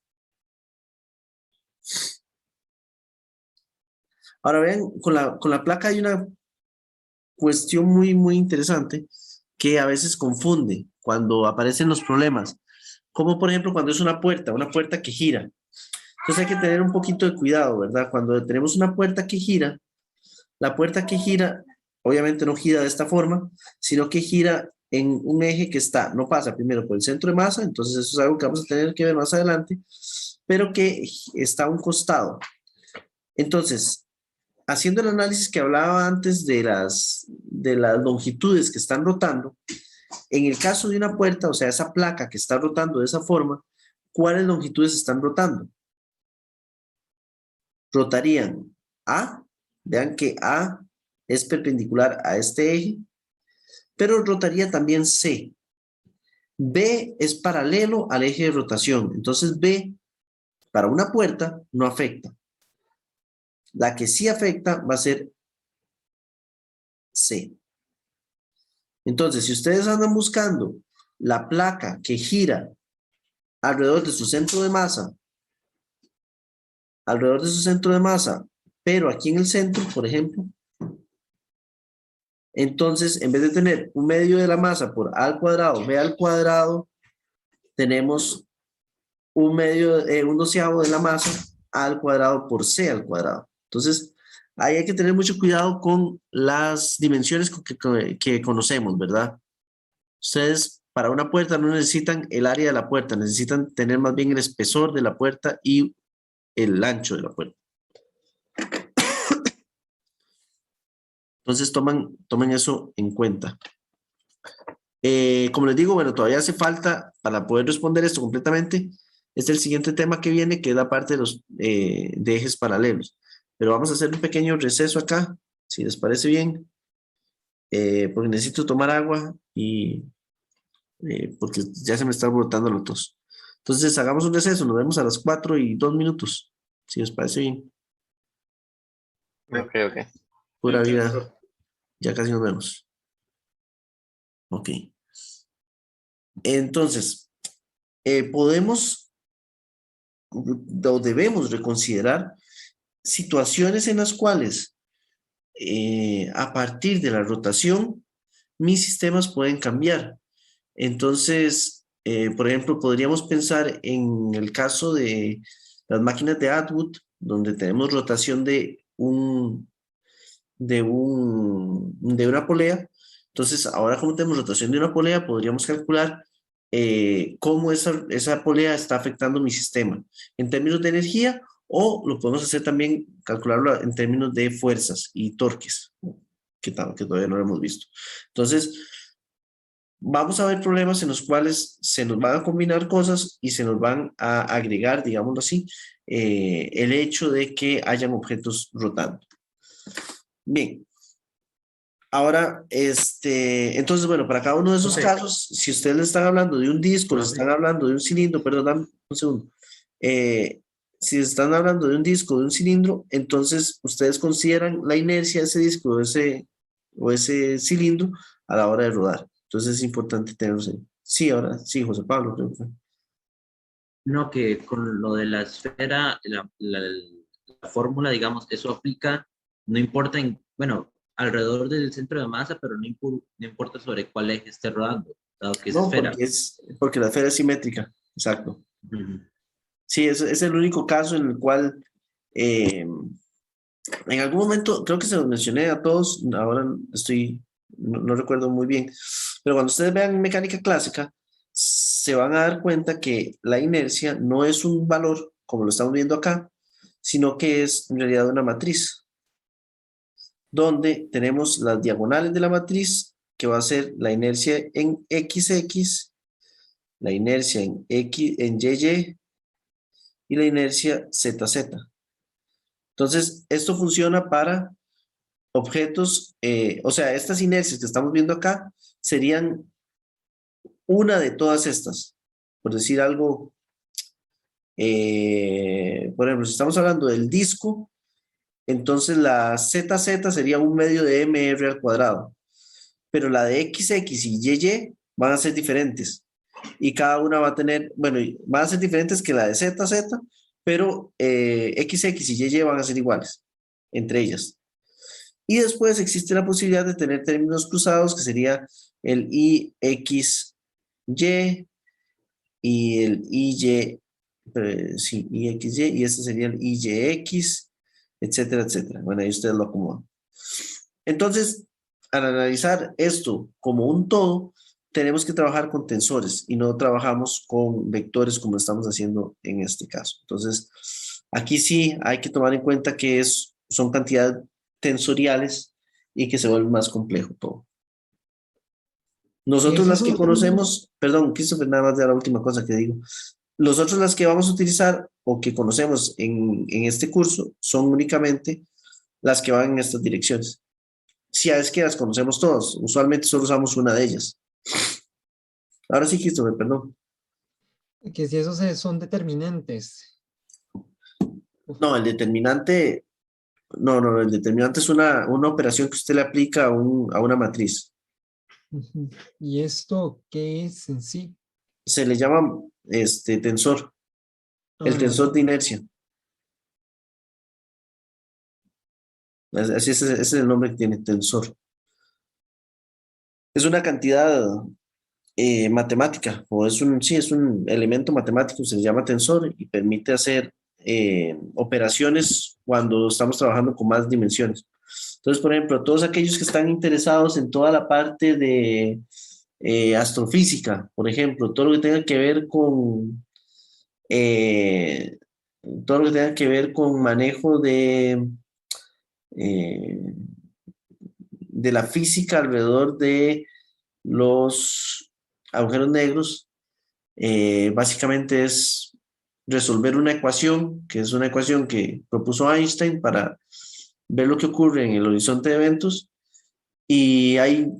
Ahora vean, con la placa hay una cuestión muy, muy interesante que a veces confunde cuando aparecen los problemas. Como por ejemplo cuando es una puerta que gira. Entonces hay que tener un poquito de cuidado, ¿verdad? Cuando tenemos una puerta que gira, la puerta que gira, obviamente no gira de esta forma, sino que gira en un eje que no pasa primero por el centro de masa, entonces eso es algo que vamos a tener que ver más adelante, pero que está a un costado. Entonces, haciendo el análisis que hablaba antes de las longitudes que están rotando, en el caso de una puerta, o sea, esa placa que está rotando de esa forma, ¿cuáles longitudes están rotando? Rotarían A, vean que A es perpendicular a este eje, pero rotaría también C. B es paralelo al eje de rotación, entonces B para una puerta no afecta. La que sí afecta va a ser C. Entonces, si ustedes andan buscando la placa que gira alrededor de su centro de masa, pero aquí en el centro, por ejemplo, Entonces, en vez de tener un medio de la masa por a al cuadrado, b al cuadrado, tenemos un doceavo de la masa a al cuadrado por c al cuadrado. Entonces, ahí hay que tener mucho cuidado con las dimensiones que conocemos, ¿verdad? Ustedes para una puerta no necesitan el área de la puerta, necesitan tener más bien el espesor de la puerta y el ancho de la puerta. Entonces tomen eso en cuenta. Como les digo, bueno, todavía hace falta para poder responder esto completamente. Este es el siguiente tema que viene, que es la parte de los de ejes paralelos. Pero vamos a hacer un pequeño receso acá, si les parece bien, porque necesito tomar agua y porque ya se me está brotando la tos. Entonces hagamos un receso, nos vemos a las 4:02, si les parece bien. Ok, ok. Pura vida, ya casi nos vemos. Ok. Entonces, podemos o debemos reconsiderar situaciones en las cuales a partir de la rotación mis sistemas pueden cambiar. Entonces, por ejemplo, podríamos pensar en el caso de las máquinas de Atwood, donde tenemos rotación de una polea. Entonces, ahora como tenemos rotación de una polea, podríamos calcular cómo esa polea está afectando mi sistema en términos de energía, o lo podemos hacer también, calcularlo en términos de fuerzas y torques, que todavía no lo hemos visto. Entonces, vamos a ver problemas en los cuales se nos van a combinar cosas y se nos van a agregar, digámoslo así, el hecho de que hayan objetos rotando. Bien. Ahora, entonces, bueno, para cada uno de esos casos, si ustedes le están hablando de un disco, les están hablando de un cilindro, perdón, dame un segundo. Si están hablando de un disco, de un cilindro, entonces ustedes consideran la inercia de ese disco o ese cilindro a la hora de rodar. Entonces es importante tenerlos ahí. Sí, ahora sí, José Pablo, creo que. No, que con lo de la esfera, la fórmula, digamos, eso aplica, no importa bueno, alrededor del centro de masa, pero no importa sobre cuál eje esté rodando, dado que es No, esfera. porque la esfera es simétrica, exacto. Ujú. Sí, es el único caso en el cual en algún momento, creo que se los mencioné a todos, ahora no recuerdo muy bien, pero cuando ustedes vean mecánica clásica, se van a dar cuenta que la inercia no es un valor, como lo estamos viendo acá, sino que es en realidad una matriz, donde tenemos las diagonales de la matriz, que va a ser la inercia en XX, la inercia en YY y la inercia ZZ. Entonces, esto funciona para objetos, o sea, estas inercias que estamos viendo acá serían una de todas estas. Por decir algo, por ejemplo, si estamos hablando del disco, entonces la ZZ sería un medio de MR al cuadrado, pero la de XX y YY van a ser diferentes. Y cada una va a tener, bueno, van a ser diferentes que la de ZZ, pero XX y YY van a ser iguales entre ellas. Y después existe la posibilidad de tener términos cruzados, que sería el IXY y el IY, sí, IXY, y este sería el IYX, etcétera, etcétera. Bueno, ahí ustedes lo acomodan. Entonces, al analizar esto como un todo, tenemos que trabajar con tensores y no trabajamos con vectores como estamos haciendo en este caso. Entonces, aquí sí hay que tomar en cuenta que son cantidades tensoriales y que se vuelve más complejo todo. Nosotros las que conocemos, perdón, Christopher, nada más de la última cosa que digo. Nosotros las que vamos a utilizar o que conocemos en este curso son únicamente las que van en estas direcciones. Si es que las conocemos todos, usualmente solo usamos una de ellas. Ahora sí, Christopher, perdón. Que si esos son determinantes. No, el determinante, no, el determinante es una operación que usted le aplica a una matriz. ¿Y esto qué es en sí? Se le llama tensor, el tensor de inercia. Así ese es el nombre que tiene, tensor. es una cantidad matemática, o sí, es un elemento matemático, se llama tensor y permite hacer operaciones cuando estamos trabajando con más dimensiones. Entonces, por ejemplo, todos aquellos que están interesados en toda la parte de astrofísica, por ejemplo, todo lo que tenga que ver con eh, todo lo que tenga que ver con manejo eh, de la física alrededor de los agujeros negros, básicamente es resolver una ecuación, que es una ecuación que propuso Einstein para ver lo que ocurre en el horizonte de eventos, y hay,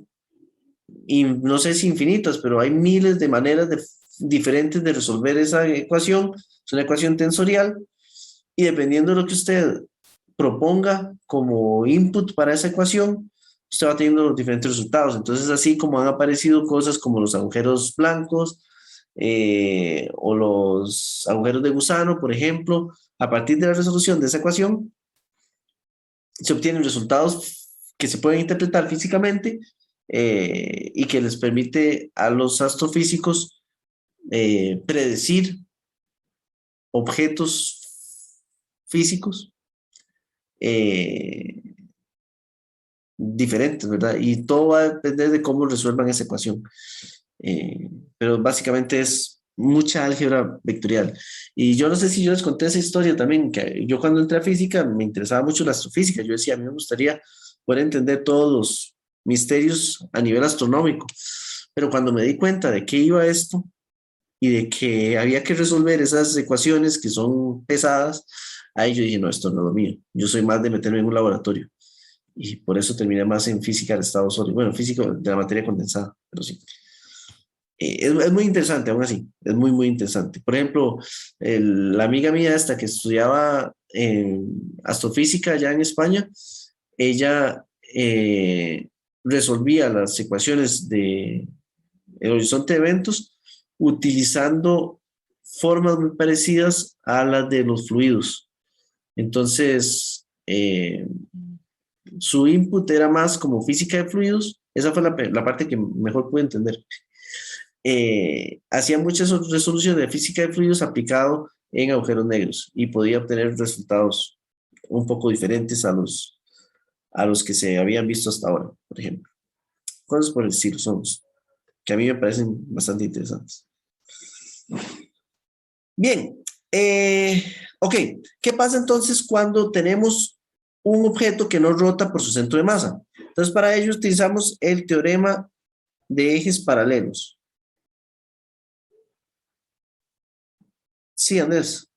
y no sé si infinitas, pero hay miles de maneras diferentes de resolver esa ecuación. Es una ecuación tensorial, y dependiendo de lo que usted proponga como input para esa ecuación, usted va teniendo los diferentes resultados. Entonces, así como han aparecido cosas como los agujeros blancos o los agujeros de gusano, por ejemplo, a partir de la resolución de esa ecuación, se obtienen resultados que se pueden interpretar físicamente y que les permite a los astrofísicos predecir objetos físicos diferentes, ¿verdad? Y todo va a depender de cómo resuelvan esa ecuación. Pero básicamente es mucha álgebra vectorial. Y yo no sé si yo les conté esa historia también, que yo cuando entré a física me interesaba mucho la astrofísica. Yo decía, a mí me gustaría poder entender todos los misterios a nivel astronómico. Pero cuando me di cuenta de qué iba esto y de que había que resolver esas ecuaciones que son pesadas, ahí yo dije, no, esto no es lo mío. Yo soy más de meterme en un laboratorio. Y por eso terminé más en física de estado sólido. Bueno, física de la materia condensada, pero sí. Es muy interesante, aún así, es muy, muy interesante. Por ejemplo, la amiga mía esta que estudiaba astrofísica allá en España, ella resolvía las ecuaciones de el horizonte de eventos utilizando formas muy parecidas a las de los fluidos. Entonces, su input era más como física de fluidos. Esa fue la parte que mejor pude entender. Hacía muchas resoluciones de física de fluidos aplicado en agujeros negros y podía obtener resultados un poco diferentes a los que se habían visto hasta ahora, por ejemplo. Cosas por el estilo son que a mí me parecen bastante interesantes. Bien, ok. ¿Qué pasa entonces cuando tenemos un objeto que no rota por su centro de masa? Entonces, para ello utilizamos el teorema de ejes paralelos. Sí, Andrés.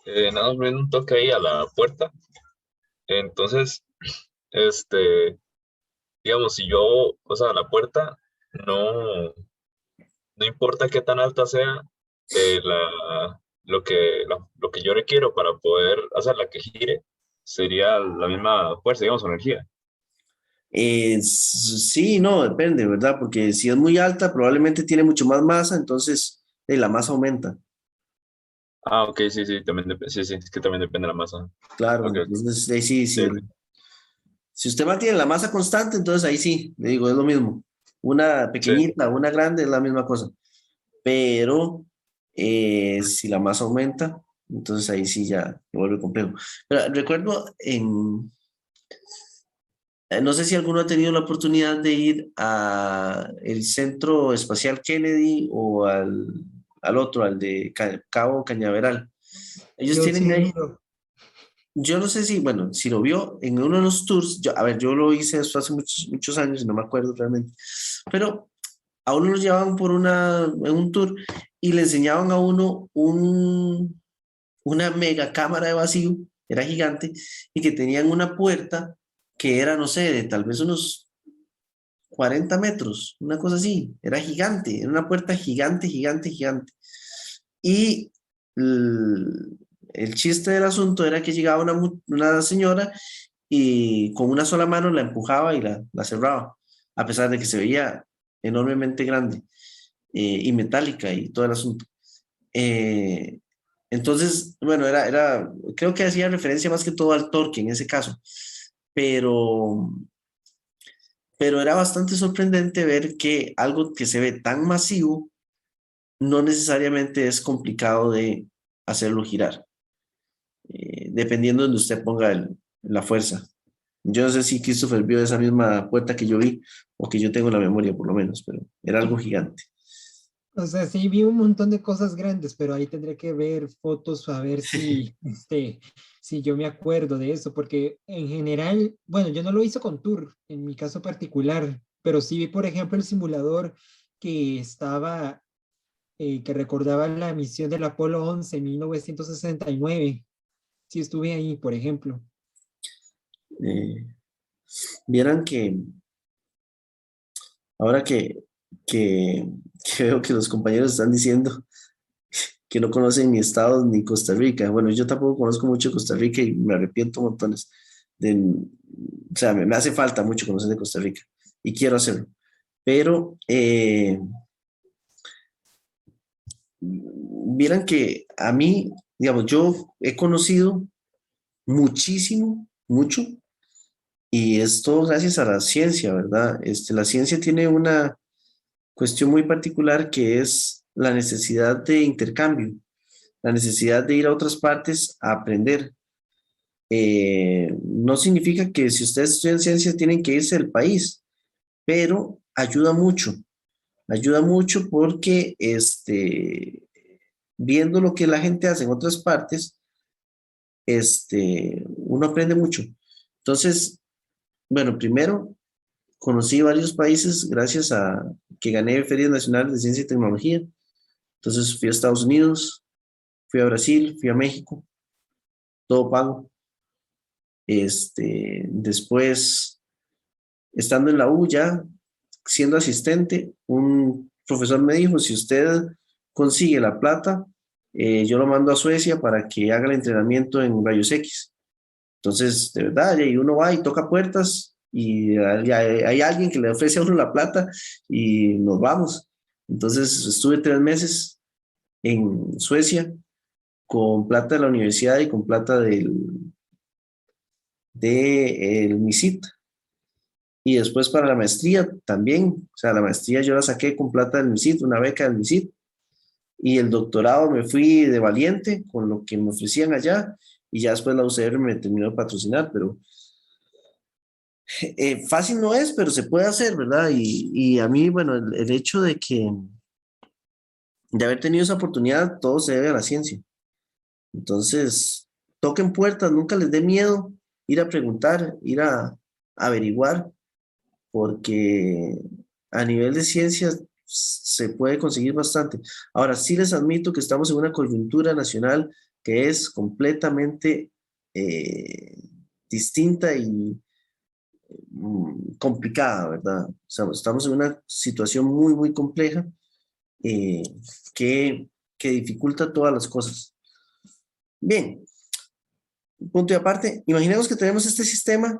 Nada más me dio un toque ahí a la puerta. Entonces, digamos, si yo, o sea, la puerta no, no importa qué tan alta sea, lo que yo requiero para poder hacerla que gire sería la misma fuerza, digamos, o energía. Sí, no, depende, ¿verdad? Porque si es muy alta, probablemente tiene mucho más masa, entonces la masa aumenta. Ah, ok, sí, sí, también sí, sí, es que también depende de la masa. Claro, Ok, ok. entonces ahí sí, Sí, sí. Si usted mantiene la masa constante, entonces ahí sí, le digo, es lo mismo. Una sí. pequeñita, una grande es la misma cosa. Pero si la masa aumenta, entonces ahí sí ya se vuelve complejo. Pero recuerdo no sé si alguno ha tenido la oportunidad de ir a el Centro Espacial Kennedy o al otro, al de Cabo Cañaveral. Ellos Yo sí tienen he ahí, ido. yo no sé si, bueno, si lo vio en uno de los tours, a ver, yo lo hice esto hace muchos, muchos años y no me acuerdo realmente, pero a uno lo llevaban en un tour y le enseñaban a uno una mega cámara de vacío, era gigante, y que tenían una puerta que era, no sé, de tal vez unos 40 metros, una cosa así, era gigante, era una puerta gigante, gigante, gigante. Y el chiste del asunto era que llegaba una señora y con una sola mano la empujaba y la cerraba, a pesar de que se veía enormemente grande y metálica y todo el asunto. Eh, entonces, bueno, creo que hacía referencia más que todo al torque en ese caso, pero, pero era bastante sorprendente ver que algo que se ve tan masivo no necesariamente es complicado de hacerlo girar, dependiendo de donde usted ponga la fuerza. Yo no sé si Christopher vio esa misma puerta que yo vi, o que yo tengo en la memoria por lo menos, pero era algo gigante. O sea, sí vi un montón de cosas grandes, pero ahí tendré que ver fotos a ver si, si yo me acuerdo de eso, porque en general, bueno, yo no lo hice con Tour, en mi caso particular, pero sí vi, por ejemplo, el simulador que estaba, que recordaba la misión del Apolo 11 en 1969. Sí estuve ahí, por ejemplo. Eh, Vieran que ahora que veo que los compañeros están diciendo que no conocen ni Estados ni Costa Rica. Bueno, yo tampoco conozco mucho Costa Rica y me arrepiento montones. O sea, me hace falta mucho conocer de Costa Rica y quiero hacerlo. Pero vieran que a mí, digamos, yo he conocido muchísimo, mucho, y es todo gracias a la ciencia, ¿verdad? La ciencia tiene una cuestión muy particular que es la necesidad de intercambio, la necesidad de ir a otras partes a aprender. No significa que si ustedes estudian ciencia tienen que irse del país, pero ayuda mucho porque viendo lo que la gente hace en otras partes, uno aprende mucho. Entonces, bueno, primero conocí varios países gracias a que gané ferias nacionales de ciencia y tecnología. Entonces fui a Estados Unidos, fui a Brasil, fui a México, todo pago. Después, estando en la U ya, siendo asistente, un profesor me dijo, si usted consigue la plata, yo lo mando a Suecia para que haga el entrenamiento en rayos X. Entonces, de verdad, y uno va y toca puertas y hay alguien que le ofrece a uno la plata y nos vamos. Entonces, estuve 3 meses en Suecia con plata de la universidad y con plata del MISIT. Y después para la maestría también, o sea, la maestría yo la saqué con plata del MISIT, una beca del MISIT. Y el doctorado me fui de valiente con lo que me ofrecían allá y ya después la UCR me terminó de patrocinar, pero fácil no es, pero se puede hacer, ¿verdad? Y a mí, bueno, el hecho de haber tenido esa oportunidad, todo se debe a la ciencia. Entonces, toquen puertas, nunca les dé miedo ir a preguntar, ir a averiguar, porque a nivel de ciencia se puede conseguir bastante. Ahora, sí les admito que estamos en una coyuntura nacional que es completamente distinta y complicada, ¿verdad? O sea, estamos en una situación muy, muy compleja eh, que dificulta todas las cosas. Bien, punto y aparte, imaginemos que tenemos este sistema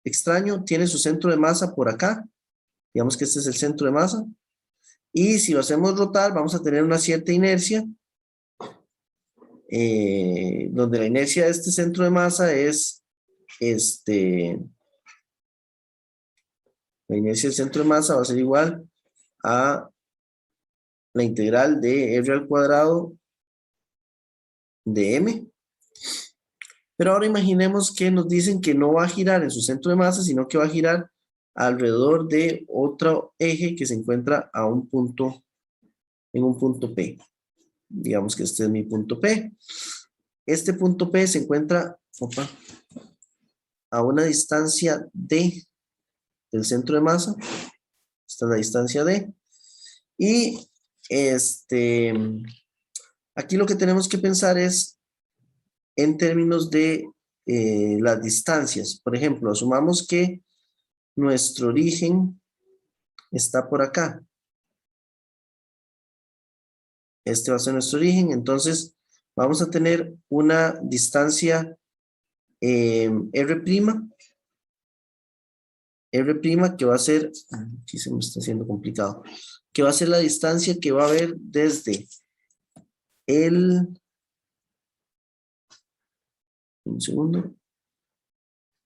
extraño tiene su centro de masa por acá, digamos que este es el centro de masa, y si lo hacemos rotar vamos a tener una cierta inercia, donde la inercia de este centro de masa es, la inercia del centro de masa va a ser igual a la integral de r al cuadrado de m. Pero ahora imaginemos que nos dicen que no va a girar en su centro de masa, sino que va a girar alrededor de otro eje que se encuentra en un punto P. Digamos que este es mi punto P. Este punto P se encuentra a una distancia D del centro de masa. Esta es la distancia D. Y aquí lo que tenemos que pensar es en términos de las distancias. Por ejemplo, asumamos que nuestro origen está por acá. Este va a ser nuestro origen. Entonces, vamos a tener una distancia R', que va a ser, aquí se me está haciendo complicado, que va a ser la distancia que va a haber desde un segundo,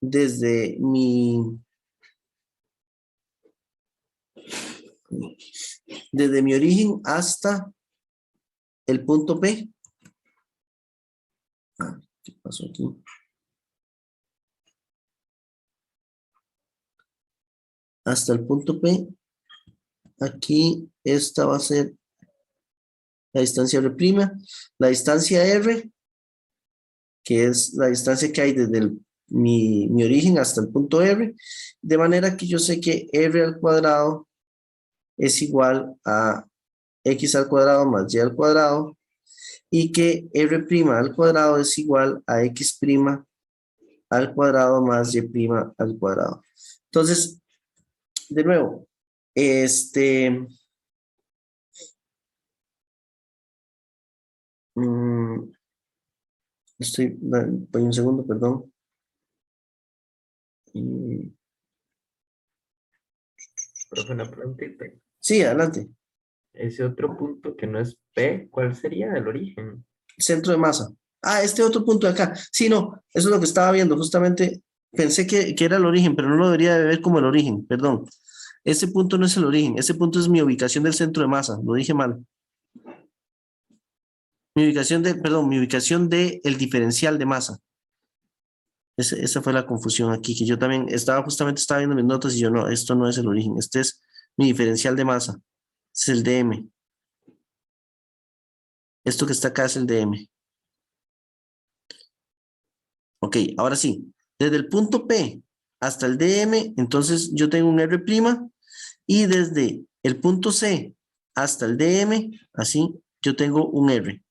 desde mi origen hasta el punto P. ¿Qué pasó aquí? Hasta el punto P. Aquí esta va a ser la distancia R', la distancia R, que es la distancia que hay desde mi origen hasta el punto R, de manera que yo sé que R al cuadrado es igual a X al cuadrado más Y al cuadrado, y que R' al cuadrado es igual a X' al cuadrado más Y' al cuadrado. Entonces, de nuevo, voy un segundo, perdón. Profe, una preguntita. Sí, adelante. Ese otro punto que no es P, ¿cuál sería el origen? Centro de masa. Ah, este otro punto de acá. Sí, no, eso es lo que estaba viendo. Justamente pensé que era el origen, pero no lo debería de ver como el origen, perdón. Ese punto no es el origen, ese punto es mi ubicación del centro de masa, lo dije mal. Mi ubicación del diferencial de masa. Esa fue la confusión aquí, que yo también estaba viendo mis notas y yo no, esto no es el origen, este es mi diferencial de masa, es el DM. Esto que está acá es el DM. Ok, ahora sí, desde el punto P hasta el DM, entonces yo tengo un R', y desde el punto C hasta el DM, así, yo tengo un R.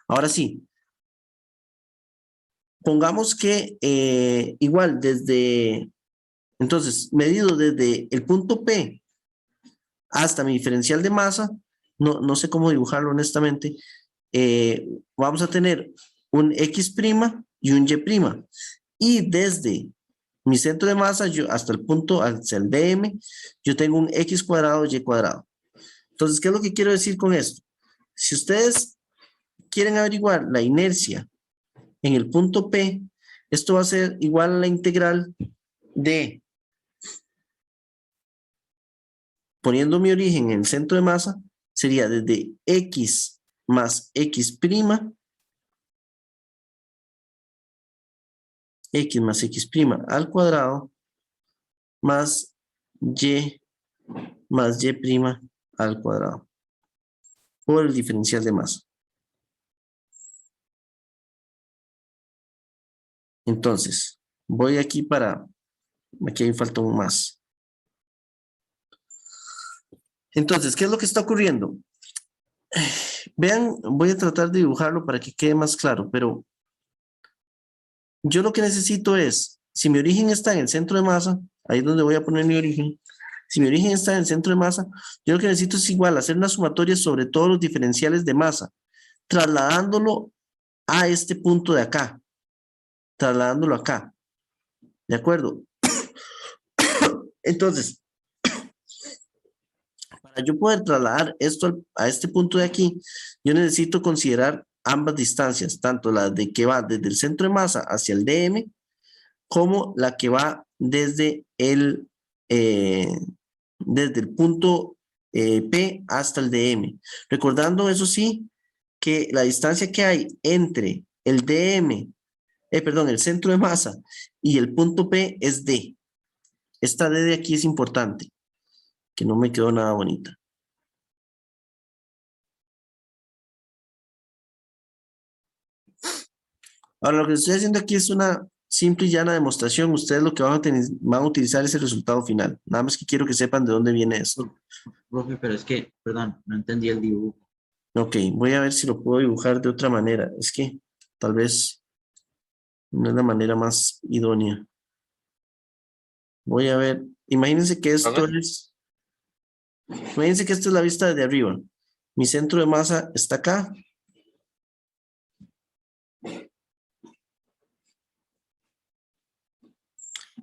Ahora sí, pongamos que igual entonces, medido desde el punto P hasta mi diferencial de masa, no sé cómo dibujarlo honestamente, vamos a tener un X' y un Y'. Y desde mi centro de masa, hasta el DM, yo tengo un X cuadrado, Y cuadrado. Entonces, ¿qué es lo que quiero decir con esto? Si ustedes quieren averiguar la inercia en el punto P, esto va a ser igual a la integral de, poniendo mi origen en el centro de masa, sería desde X más X', X más X' al cuadrado, más Y al cuadrado, por el diferencial de masa. Entonces, voy aquí aquí hay falta un más. Entonces, ¿qué es lo que está ocurriendo? Vean, voy a tratar de dibujarlo para que quede más claro, pero yo lo que necesito es, si mi origen está en el centro de masa, ahí es donde voy a poner mi origen, si mi origen está en el centro de masa, yo lo que necesito es igual, hacer una sumatoria sobre todos los diferenciales de masa, trasladándolo a este punto de acá, trasladándolo acá, ¿de acuerdo? Entonces, para yo poder trasladar esto a este punto de aquí, yo necesito considerar ambas distancias, tanto la de que va desde el centro de masa hacia el DM, como la que va desde el punto P hasta el DM. Recordando, eso sí, que la distancia que hay entre el DM, el centro de masa y el punto P es D. Esta D de aquí es importante, que no me quedó nada bonita. Ahora, lo que estoy haciendo aquí es una simple y llana demostración. Ustedes lo que van a utilizar es el resultado final. Nada más que quiero que sepan de dónde viene esto. Profe, pero es que, perdón, no entendí el dibujo. Ok, voy a ver si lo puedo dibujar de otra manera. Es que tal vez no es la manera más idónea. Voy a ver. Imagínense que esto es la vista desde arriba. Mi centro de masa está acá.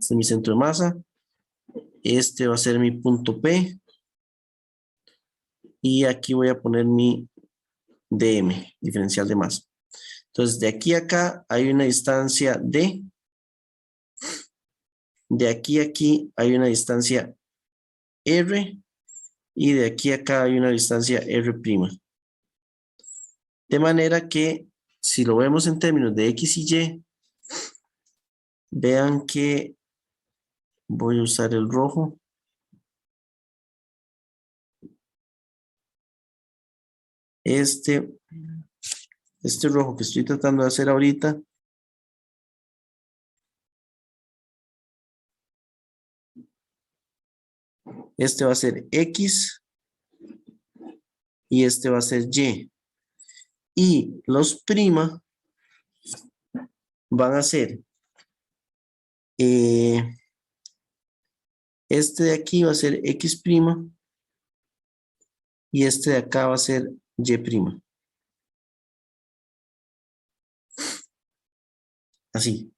Este es mi centro de masa. Este va a ser mi punto P. Y aquí voy a poner mi DM, diferencial de masa. Entonces, de aquí a acá hay una distancia D. de aquí a aquí hay una distancia R y de aquí a acá hay una distancia R'. De manera que si lo vemos en términos de X y Y, vean que voy a usar el rojo. Este rojo que estoy tratando de hacer ahorita, este va a ser X y este va a ser Y. Y los prima van a ser, este de aquí va a ser X' y este de acá va a ser Y'. Así.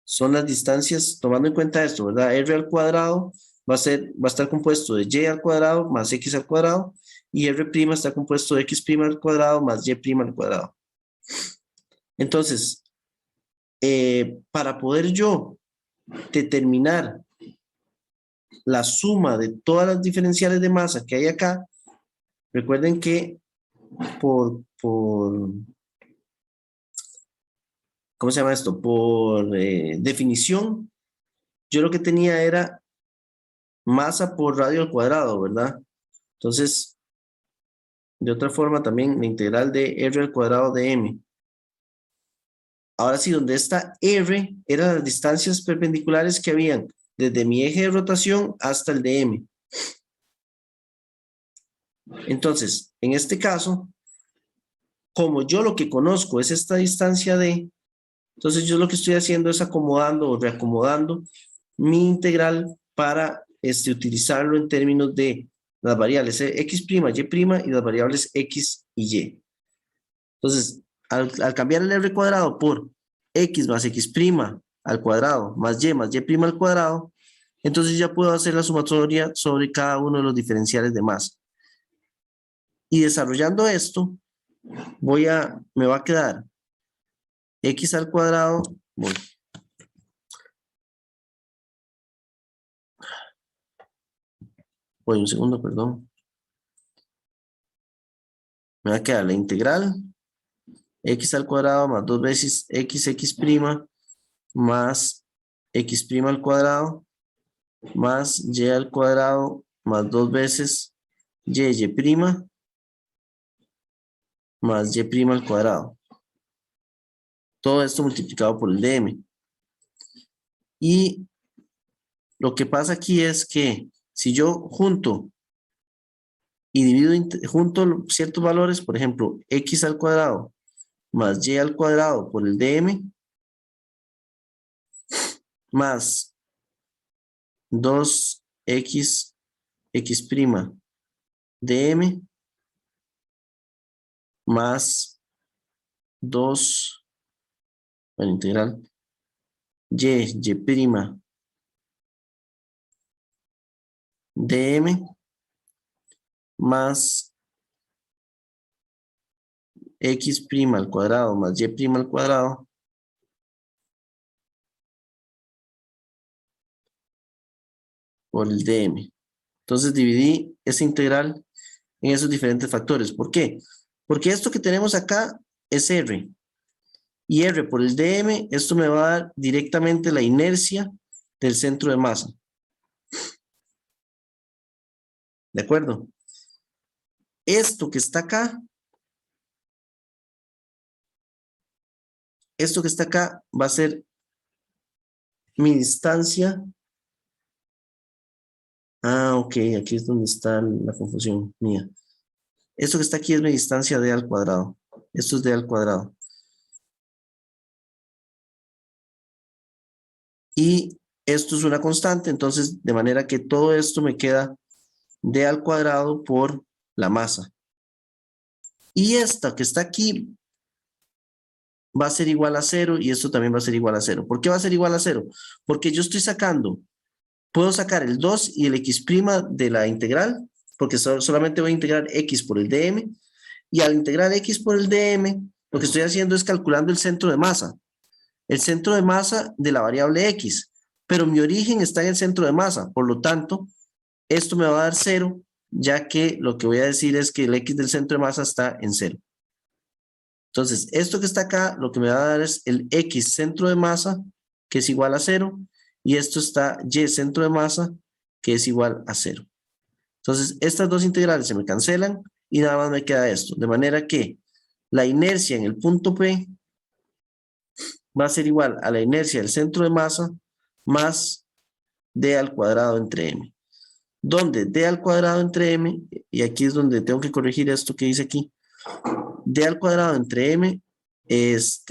Son las distancias, tomando en cuenta esto, ¿verdad? R al cuadrado va a estar compuesto de Y al cuadrado más X al cuadrado, y R' está compuesto de X' al cuadrado más Y' al cuadrado. Entonces, para poder yo determinar la suma de todas las diferenciales de masa que hay acá, recuerden que por ¿cómo se llama esto? Por definición, yo lo que tenía era masa por radio al cuadrado, ¿verdad? Entonces, de otra forma también la integral de R al cuadrado de M. Ahora sí, donde está R eran las distancias perpendiculares que habían desde mi eje de rotación hasta el de M. Entonces, en este caso, como yo lo que conozco es esta distancia D, entonces yo lo que estoy haciendo es acomodando o reacomodando mi integral para utilizarlo en términos de las variables X', Y' y las variables X y Y. Entonces, al cambiar el R cuadrado por X más X' al cuadrado más Y al cuadrado, entonces ya puedo hacer la sumatoria sobre cada uno de los diferenciales de masa. Y desarrollando esto, me va a quedar X al cuadrado, voy un segundo, perdón. Me va a quedar la integral X al cuadrado más 2 veces X' más X' al cuadrado más Y al cuadrado más 2 veces Y' más Y' al cuadrado. Todo esto multiplicado por el dm. Y lo que pasa aquí es que si yo junto y junto ciertos valores, por ejemplo, X al cuadrado más Y al cuadrado por el dm más 2x X' dm más 2, bueno, integral Y dm más X' al cuadrado más Y' al cuadrado por el dm. Entonces dividí esa integral en esos diferentes factores. ¿Por qué? Porque esto que tenemos acá es R. Y R por el dm, esto me va a dar directamente la inercia del centro de masa. ¿De acuerdo? Esto que está acá, va a ser mi distancia. Ah, ok, aquí es donde está la confusión mía. Esto que está aquí es mi distancia d al cuadrado. Esto es d al cuadrado. Y esto es una constante, entonces de manera que todo esto me queda d al cuadrado por la masa. Y esta que está aquí va a ser igual a 0 y esto también va a ser igual a 0. ¿Por qué va a ser igual a 0? Porque yo estoy puedo sacar el 2 y el X' de la integral, porque solamente voy a integrar X por el dm, y al integrar X por el dm, lo que estoy haciendo es calculando el centro de masa. el centro de masa de la variable X, pero mi origen está en el centro de masa, por lo tanto, esto me va a dar 0, ya que lo que voy a decir es que el X del centro de masa está en 0. Entonces, esto que está acá, lo que me va a dar es el X centro de masa, que es igual a 0, y esto está Y centro de masa, que es igual a 0. Entonces, estas dos integrales se me cancelan y nada más me queda esto. De manera que la inercia en el punto P va a ser igual a la inercia del centro de masa más D al cuadrado entre M. Donde D al cuadrado entre M, y aquí es donde tengo que corregir esto que dice aquí, D al cuadrado entre M, es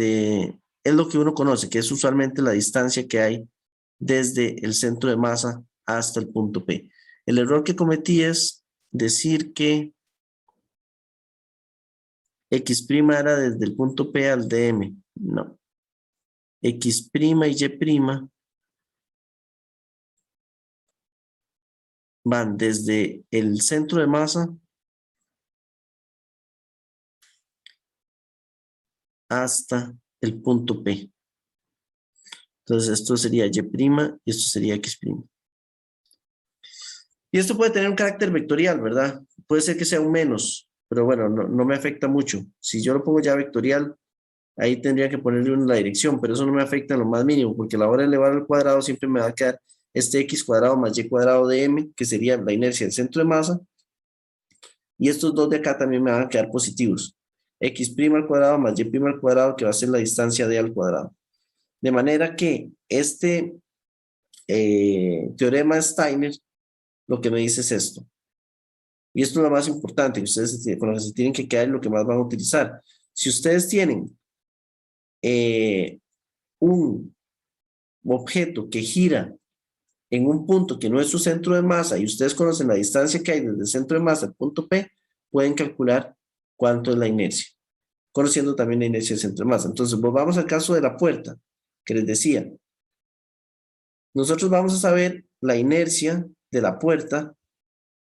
lo que uno conoce, que es usualmente la distancia que hay desde el centro de masa hasta el punto P. El error que cometí es decir que X' era desde el punto P al DM. No. X' y Y' van desde el centro de masa hasta el punto P. Entonces esto sería Y' y esto sería X'. Y esto puede tener un carácter vectorial, ¿verdad? Puede ser que sea un menos, pero bueno, no me afecta mucho. Si yo lo pongo ya vectorial, ahí tendría que ponerle una dirección, pero eso no me afecta en lo más mínimo, porque a la hora de elevar al cuadrado siempre me va a quedar este X cuadrado más Y cuadrado de M, que sería la inercia del centro de masa, y estos dos de acá también me van a quedar positivos. X' al cuadrado más Y' al cuadrado, que va a ser la distancia D al cuadrado. De manera que este teorema de Steiner lo que me dice es esto. Y esto es lo más importante, que ustedes con lo que se tienen que quedar y lo que más van a utilizar. Si ustedes tienen un objeto que gira en un punto que no es su centro de masa y ustedes conocen la distancia que hay desde el centro de masa al punto P, pueden calcular cuánto es la inercia, conociendo también la inercia del centro de masa. Entonces, volvamos al caso de la puerta, que les decía. Nosotros vamos a saber la inercia de la puerta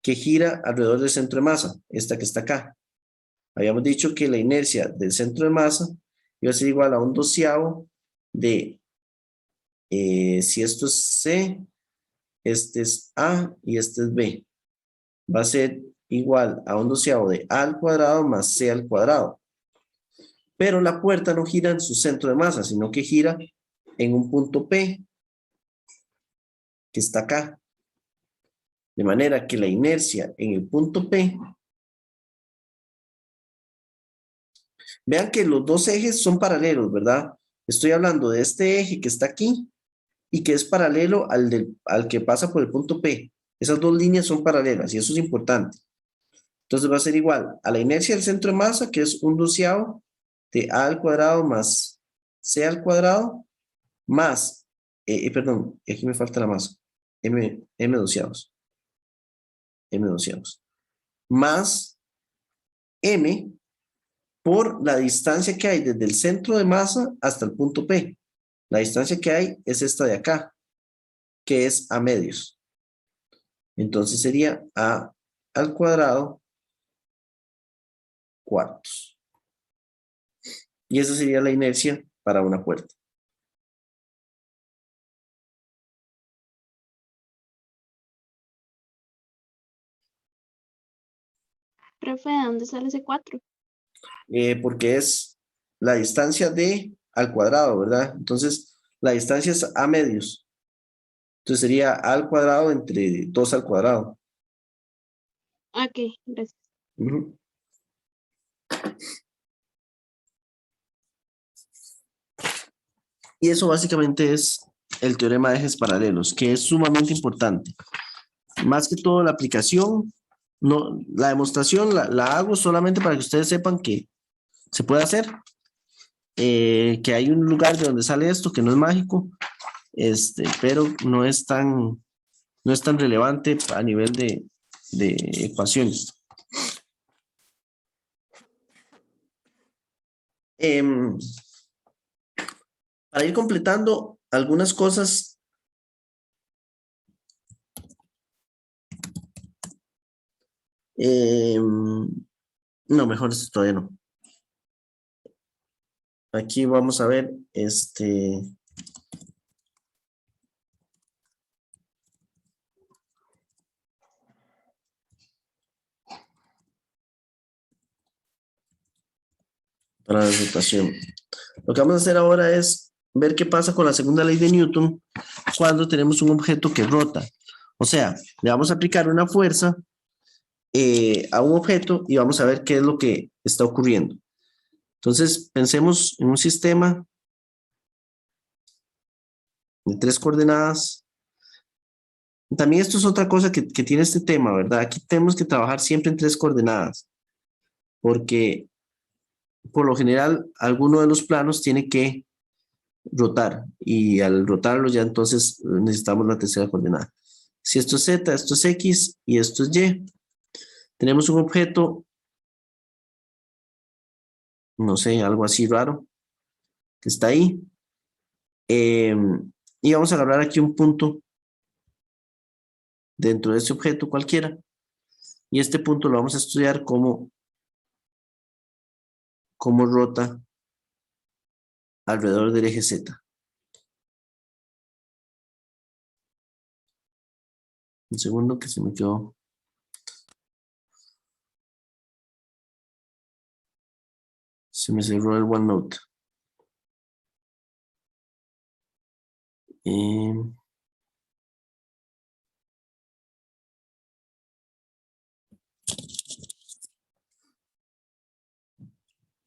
que gira alrededor del centro de masa, esta que está acá. Habíamos dicho que la inercia del centro de masa iba a ser igual a un doceavo de, si esto es C, este es A y este es B. Va a ser igual a un doceavo de A al cuadrado más C al cuadrado. Pero la puerta no gira en su centro de masa, sino que gira en un punto P, que está acá. De manera que la inercia en el punto P, vean que los dos ejes son paralelos, ¿verdad? Estoy hablando de este eje que está aquí y que es paralelo al que pasa por el punto P. Esas dos líneas son paralelas y eso es importante. Entonces va a ser igual a la inercia del centro de masa, que es un doceavo de A al cuadrado más C al cuadrado, más, perdón, aquí me falta la masa, M doceavos, más M por la distancia que hay desde el centro de masa hasta el punto P. La distancia que hay es esta de acá, que es A medios. Entonces sería A al cuadrado cuartos. Y esa sería la inercia para una puerta. Profe, ¿de dónde sale ese 4? Porque es la distancia de al cuadrado, ¿verdad? Entonces, la distancia es A medios. Entonces sería A al cuadrado entre 2 al cuadrado. Ok, gracias. Uh-huh. Y eso básicamente es el teorema de ejes paralelos, que es sumamente importante. Más que todo la aplicación, no, la demostración la hago solamente para que ustedes sepan que se puede hacer, que hay un lugar de donde sale esto, que no es mágico, pero no es tan relevante a nivel de ecuaciones. Para ir completando algunas cosas, no, mejor esto todavía no. aquí vamos a ver, para la rotación. Lo que vamos a hacer ahora es ver qué pasa con la segunda ley de Newton cuando tenemos un objeto que rota. O sea, le vamos a aplicar una fuerza a un objeto y vamos a ver qué es lo que está ocurriendo. Entonces, pensemos en un sistema de 3 coordenadas. También esto es otra cosa que tiene este tema, ¿verdad? Aquí tenemos que trabajar siempre en 3 coordenadas, porque por lo general alguno de los planos tiene que rotar, y al rotarlo ya entonces necesitamos la tercera coordenada. Si esto es Z, esto es X y esto es Y. Tenemos un objeto, no sé, algo así raro, que está ahí. Y vamos a agarrar aquí un punto dentro de ese objeto cualquiera. Y este punto lo vamos a estudiar cómo rota alrededor del eje Z. Un segundo que se me quedó. Se me cerró el OneNote.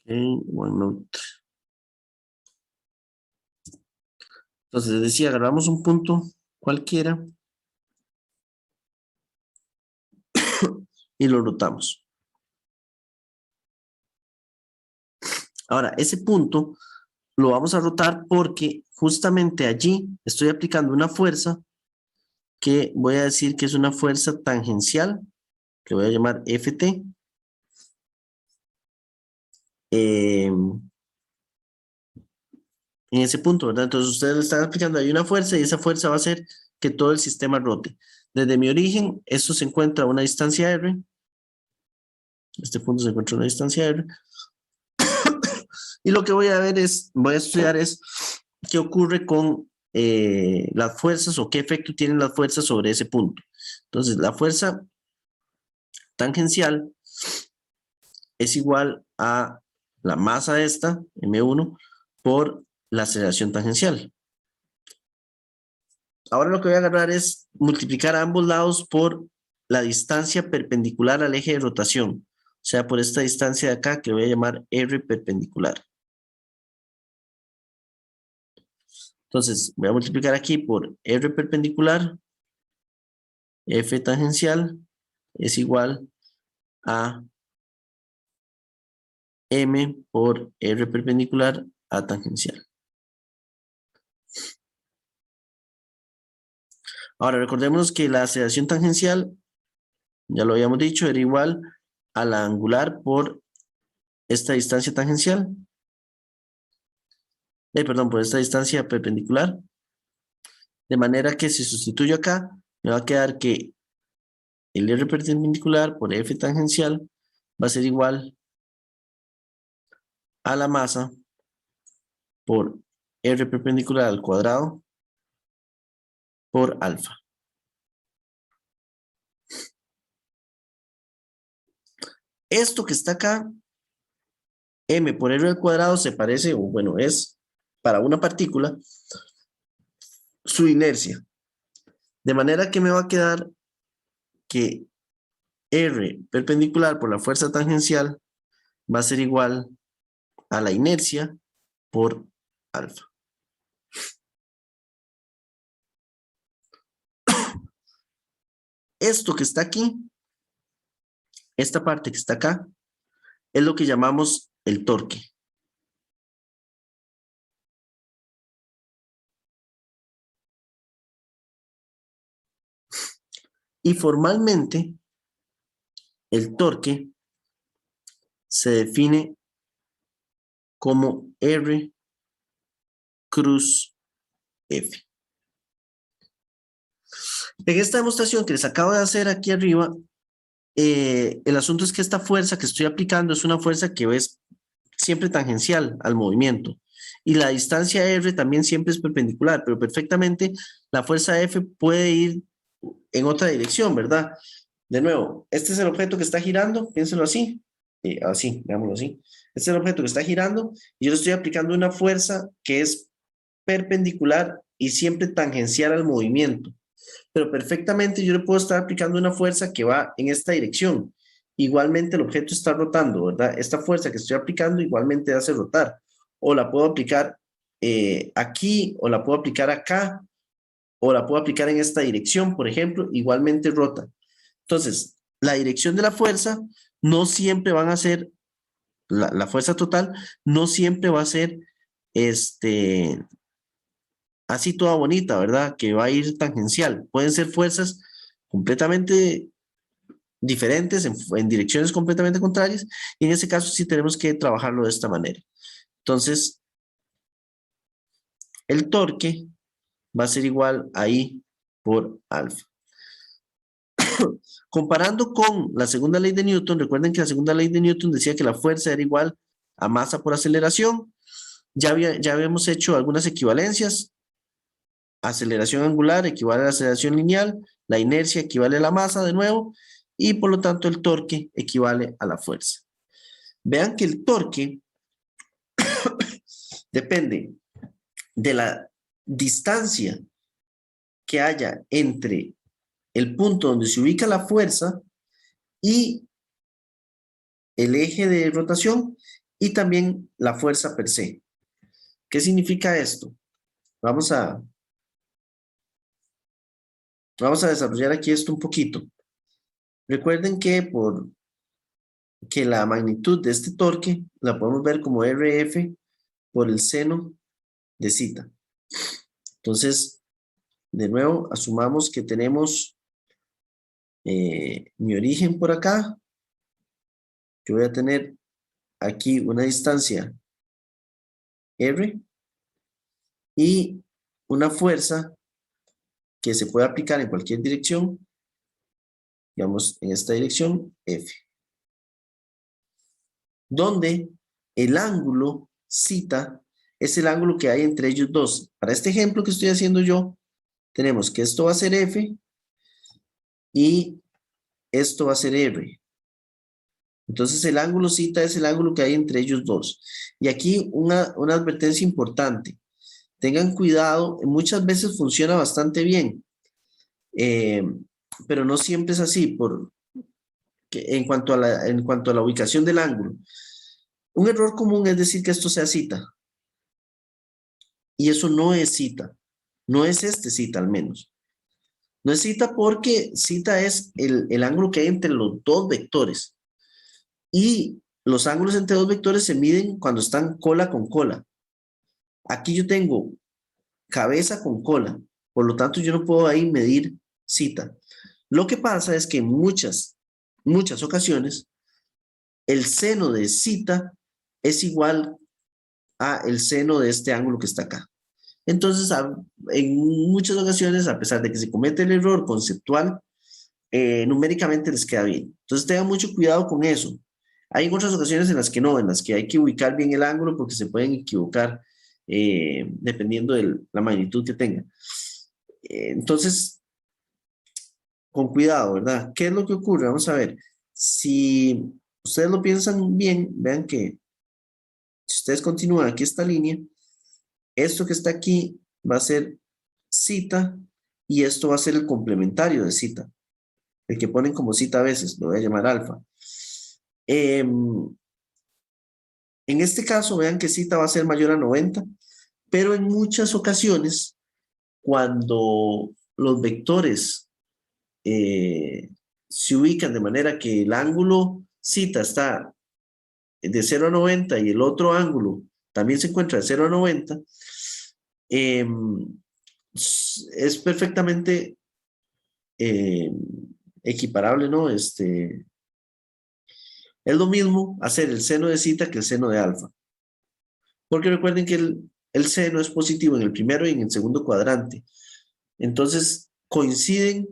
OneNote. Entonces, les decía, agarramos un punto cualquiera y lo rotamos. Ahora, ese punto lo vamos a rotar porque justamente allí estoy aplicando una fuerza que voy a decir que es una fuerza tangencial, que voy a llamar Ft. En ese punto, ¿verdad? Entonces ustedes le están aplicando ahí una fuerza y esa fuerza va a hacer que todo el sistema rote. Desde mi origen, esto se encuentra a una distancia R. Este punto se encuentra a una distancia R. Y lo que voy a estudiar es qué ocurre con las fuerzas o qué efecto tienen las fuerzas sobre ese punto. Entonces, la fuerza tangencial es igual a la masa esta, M1, por la aceleración tangencial. Ahora lo que voy a agarrar es multiplicar a ambos lados por la distancia perpendicular al eje de rotación. O sea, por esta distancia de acá que voy a llamar R perpendicular. Entonces, voy a multiplicar aquí por R perpendicular. F tangencial es igual a M por R perpendicular a tangencial. Ahora, recordemos que la aceleración tangencial, ya lo habíamos dicho, era igual a la angular por esta distancia tangencial. Perdón, por esta distancia perpendicular. De manera que si sustituyo acá, me va a quedar que el R perpendicular por F tangencial va a ser igual a la masa por R perpendicular al cuadrado por alfa. Esto que está acá, M por R al cuadrado, se parece, o bueno, es para una partícula su inercia. De manera que me va a quedar que R perpendicular por la fuerza tangencial va a ser igual a la inercia por alfa. Esto que está aquí, esta parte que está acá, es lo que llamamos el torque. Y formalmente, el torque se define como R cruz F. En esta demostración que les acabo de hacer aquí arriba, el asunto es que esta fuerza que estoy aplicando es una fuerza que siempre tangencial al movimiento. Y la distancia R también siempre es perpendicular, pero perfectamente la fuerza F puede ir en otra dirección, ¿verdad? De nuevo, este es el objeto que está girando, piénselo así, así, veámoslo así. Este es el objeto que está girando y yo le estoy aplicando una fuerza que es perpendicular y siempre tangencial al movimiento. Pero perfectamente yo le puedo estar aplicando una fuerza que va en esta dirección. Igualmente el objeto está rotando, ¿verdad? Esta fuerza que estoy aplicando igualmente hace rotar. O la puedo aplicar aquí, o la puedo aplicar acá, o la puedo aplicar en esta dirección, por ejemplo, igualmente rota. Entonces, la dirección de la fuerza no siempre van a ser, la fuerza total no siempre va a ser así toda bonita, ¿verdad? Que va a ir tangencial. Pueden ser fuerzas completamente diferentes, en direcciones completamente contrarias, y en ese caso sí tenemos que trabajarlo de esta manera. Entonces, el torque va a ser igual a I por alfa. Comparando con la segunda ley de Newton, recuerden que la segunda ley de Newton decía que la fuerza era igual a masa por aceleración. Ya habíamos hecho algunas equivalencias. Aceleración angular equivale a la aceleración lineal, la inercia equivale a la masa de nuevo, y por lo tanto el torque equivale a la fuerza. Vean que el torque depende de la distancia que haya entre el punto donde se ubica la fuerza y el eje de rotación y también la fuerza per se. ¿Qué significa esto? Vamos a desarrollar aquí esto un poquito. Recuerden que la magnitud de este torque la podemos ver como RF por el seno de zeta. Entonces, de nuevo, asumamos que tenemos mi origen por acá. Yo voy a tener aquí una distancia R y una fuerza que se puede aplicar en cualquier dirección, digamos en esta dirección, F. Donde el ángulo zeta es el ángulo que hay entre ellos dos. Para este ejemplo que estoy haciendo yo, tenemos que esto va a ser F y esto va a ser R. Entonces el ángulo zeta es el ángulo que hay entre ellos dos. Y aquí una advertencia importante. Tengan cuidado, muchas veces funciona bastante bien, pero no siempre es así en cuanto a la ubicación del ángulo. Un error común es decir que esto sea zeta. Y eso no es zeta. No es este zeta al menos. No es zeta porque zeta es el ángulo que hay entre los dos vectores. Y los ángulos entre dos vectores se miden cuando están cola con cola. Aquí yo tengo cabeza con cola. Por lo tanto, yo no puedo ahí medir zeta. Lo que pasa es que en muchas ocasiones, el seno de zeta es igual a el seno de este ángulo que está acá. Entonces, en muchas ocasiones, a pesar de que se comete el error conceptual, numéricamente les queda bien. Entonces, tengan mucho cuidado con eso. Hay otras ocasiones en las que no, en las que hay que ubicar bien el ángulo porque se pueden equivocar dependiendo de la magnitud que tengan. Entonces, con cuidado, ¿verdad? ¿Qué es lo que ocurre? Vamos a ver. Si ustedes lo piensan bien, vean que si ustedes continúan aquí esta línea, esto que está aquí va a ser zeta y esto va a ser el complementario de zeta. El que ponen como zeta a veces, lo voy a llamar alfa. En este caso, vean que zeta va a ser mayor a 90, pero en muchas ocasiones, cuando los vectores se ubican de manera que el ángulo zeta está de 0 a 90 y el otro ángulo también se encuentra de 0 a 90, es perfectamente equiparable, ¿no? Es lo mismo hacer el seno de zeta que el seno de alfa. Porque recuerden que el seno es positivo en el primero y en el segundo cuadrante. Entonces, coinciden,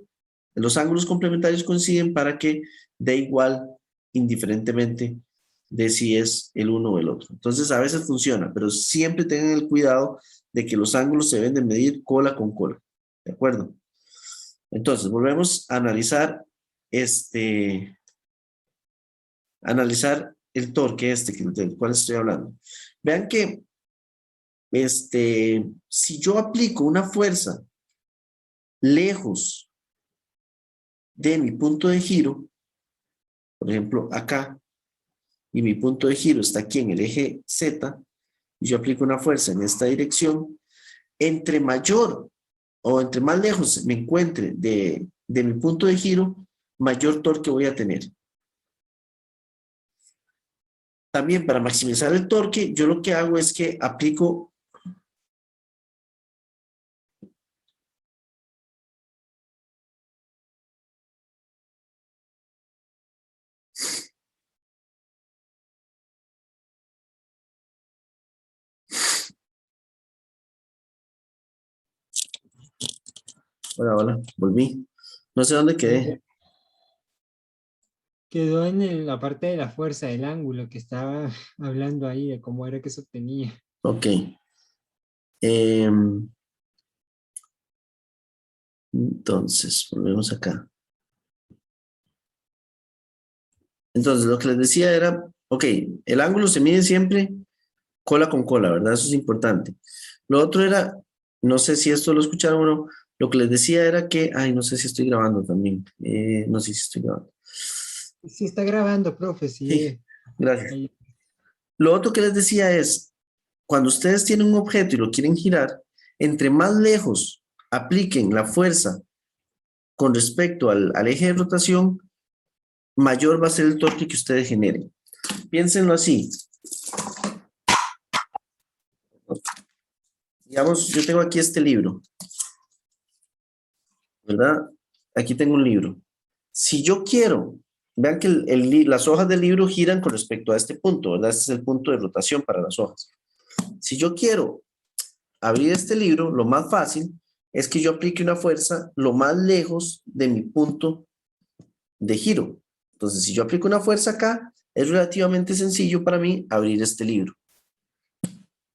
los ángulos complementarios coinciden para que dé igual indiferentemente de si es el uno o el otro. Entonces a veces funciona, pero siempre tengan el cuidado de que los ángulos se deben de medir cola con cola. ¿De acuerdo? Entonces volvemos a analizar analizar el torque del cual estoy hablando. Vean que si yo aplico una fuerza lejos de mi punto de giro, por ejemplo acá, y mi punto de giro está aquí en el eje Z, y yo aplico una fuerza en esta dirección, entre mayor o entre más lejos me encuentre de mi punto de giro, mayor torque voy a tener. También para maximizar el torque, yo lo que hago es que aplico hola, volví. No sé dónde quedé. Quedó en la parte de la fuerza del ángulo que estaba hablando ahí de cómo era que se obtenía. Ok. Entonces, volvemos acá. Entonces, lo que les decía era, ok, el ángulo se mide siempre cola con cola, ¿verdad? Eso es importante. Lo otro era, no sé si esto lo escucharon o no, lo que les decía era que, ay, no sé si estoy grabando también. No sé si estoy grabando. Sí está grabando, profe, sí. Sí, gracias. Ahí. Lo otro que les decía es, cuando ustedes tienen un objeto y lo quieren girar, entre más lejos apliquen la fuerza con respecto al eje de rotación, mayor va a ser el torque que ustedes generen. Piénsenlo así. Digamos, yo tengo aquí este libro, ¿verdad? Aquí tengo un libro. Si yo quiero, vean que las hojas del libro giran con respecto a este punto, ¿verdad? Este es el punto de rotación para las hojas. Si yo quiero abrir este libro, lo más fácil es que yo aplique una fuerza lo más lejos de mi punto de giro. Entonces, si yo aplico una fuerza acá, es relativamente sencillo para mí abrir este libro.